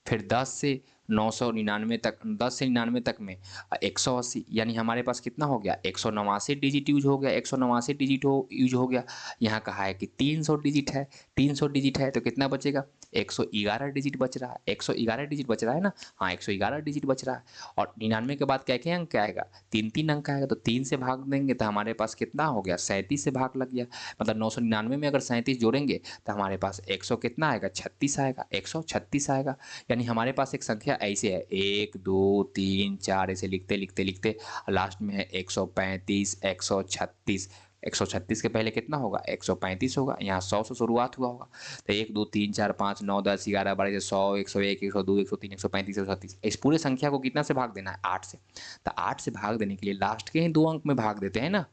S1: फिर 10 से 999 तक, 10 से 99 तक में 180, यानी हमारे पास कितना हो गया, 189 डिजिट यूज हो गया, 189 डिजिट यूज हो गया। यहाँ कहा है कि 300 डिजिट है, 300 डिजिट है तो कितना बचेगा, 111 डिजिट बच रहा है, 111 डिजिट बच रहा है ना, हाँ 111 डिजिट बच रहा है। और 99 के बाद क्या क्या अंक आएगा, 3 अंक आएगा, तो 3 से भाग देंगे तो हमारे पास कितना हो गया, 37 से भाग लग गया। मतलब 999 में अगर 37 जोड़ेंगे तो हमारे पास 100 कितना आएगा, 36 आएगा, 136 आएगा। यानी हमारे पास एक संख्या ऐसे है 1 2 3 4 ऐसे लिखते लिखते लिखते लास्ट में है 135, 136, 136 के पहले कितना होगा, 135 होगा, यहाँ 100 से शुरुआत हुआ होगा। तो 1 2 3 4 5 9 10 11 12 100 101 102 103 135 136, इस पूरे संख्या को कितना से भाग देना है, 8 से। तो 8 से भाग देने के लिए लास्ट के ही 2 अंक में भाग देते हैं ना,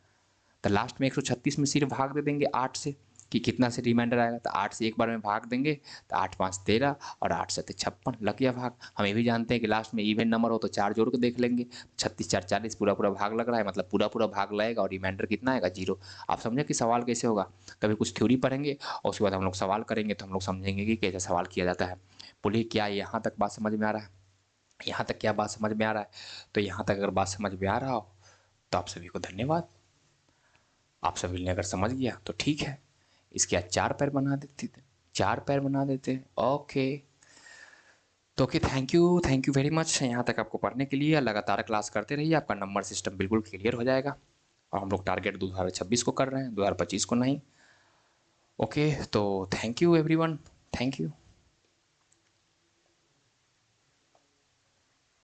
S1: तो लास्ट में 136 में सिर्फ भाग दे देंगे 8 से कि कितना से रिमाइंडर आएगा, तो 8 से एक बार में भाग देंगे तो 8 5 13 और 8 7 56 लग गया भाग। हम ये भी जानते हैं कि लास्ट में इवन नंबर हो तो 4 जोड़ के देख लेंगे, 36 4 40 पूरा पूरा भाग लग रहा है, मतलब पूरा पूरा भाग लगेगा और रिमाइंडर कितना आएगा 0। आप समझे कि सवाल कैसे होगा। कभी कुछ थ्योरी पढ़ेंगे और उसके बाद हम लोग सवाल करेंगे तो हम लोग समझेंगे कि कैसे सवाल किया जाता है। बोलिए क्या यहाँ तक बात समझ में आ रहा है? यहाँ तक क्या बात समझ में आ रहा है? तो यहाँ तक अगर बात समझ में आ रहा हो तो आप सभी को धन्यवाद। आप सभी ने अगर समझ गया तो ठीक है, इसके आज 4 पैर बना देते थे, 4 पैर बना देते। ओके तो okay, thank you very much यहाँ तक आपको पढ़ने के लिए। लगातार क्लास करते रहिए, आपका नंबर सिस्टम बिल्कुल क्लियर हो जाएगा। और हम लोग टारगेट 2026 को कर रहे हैं, 2025 को नहीं। ओके तो thank you everyone, thank you.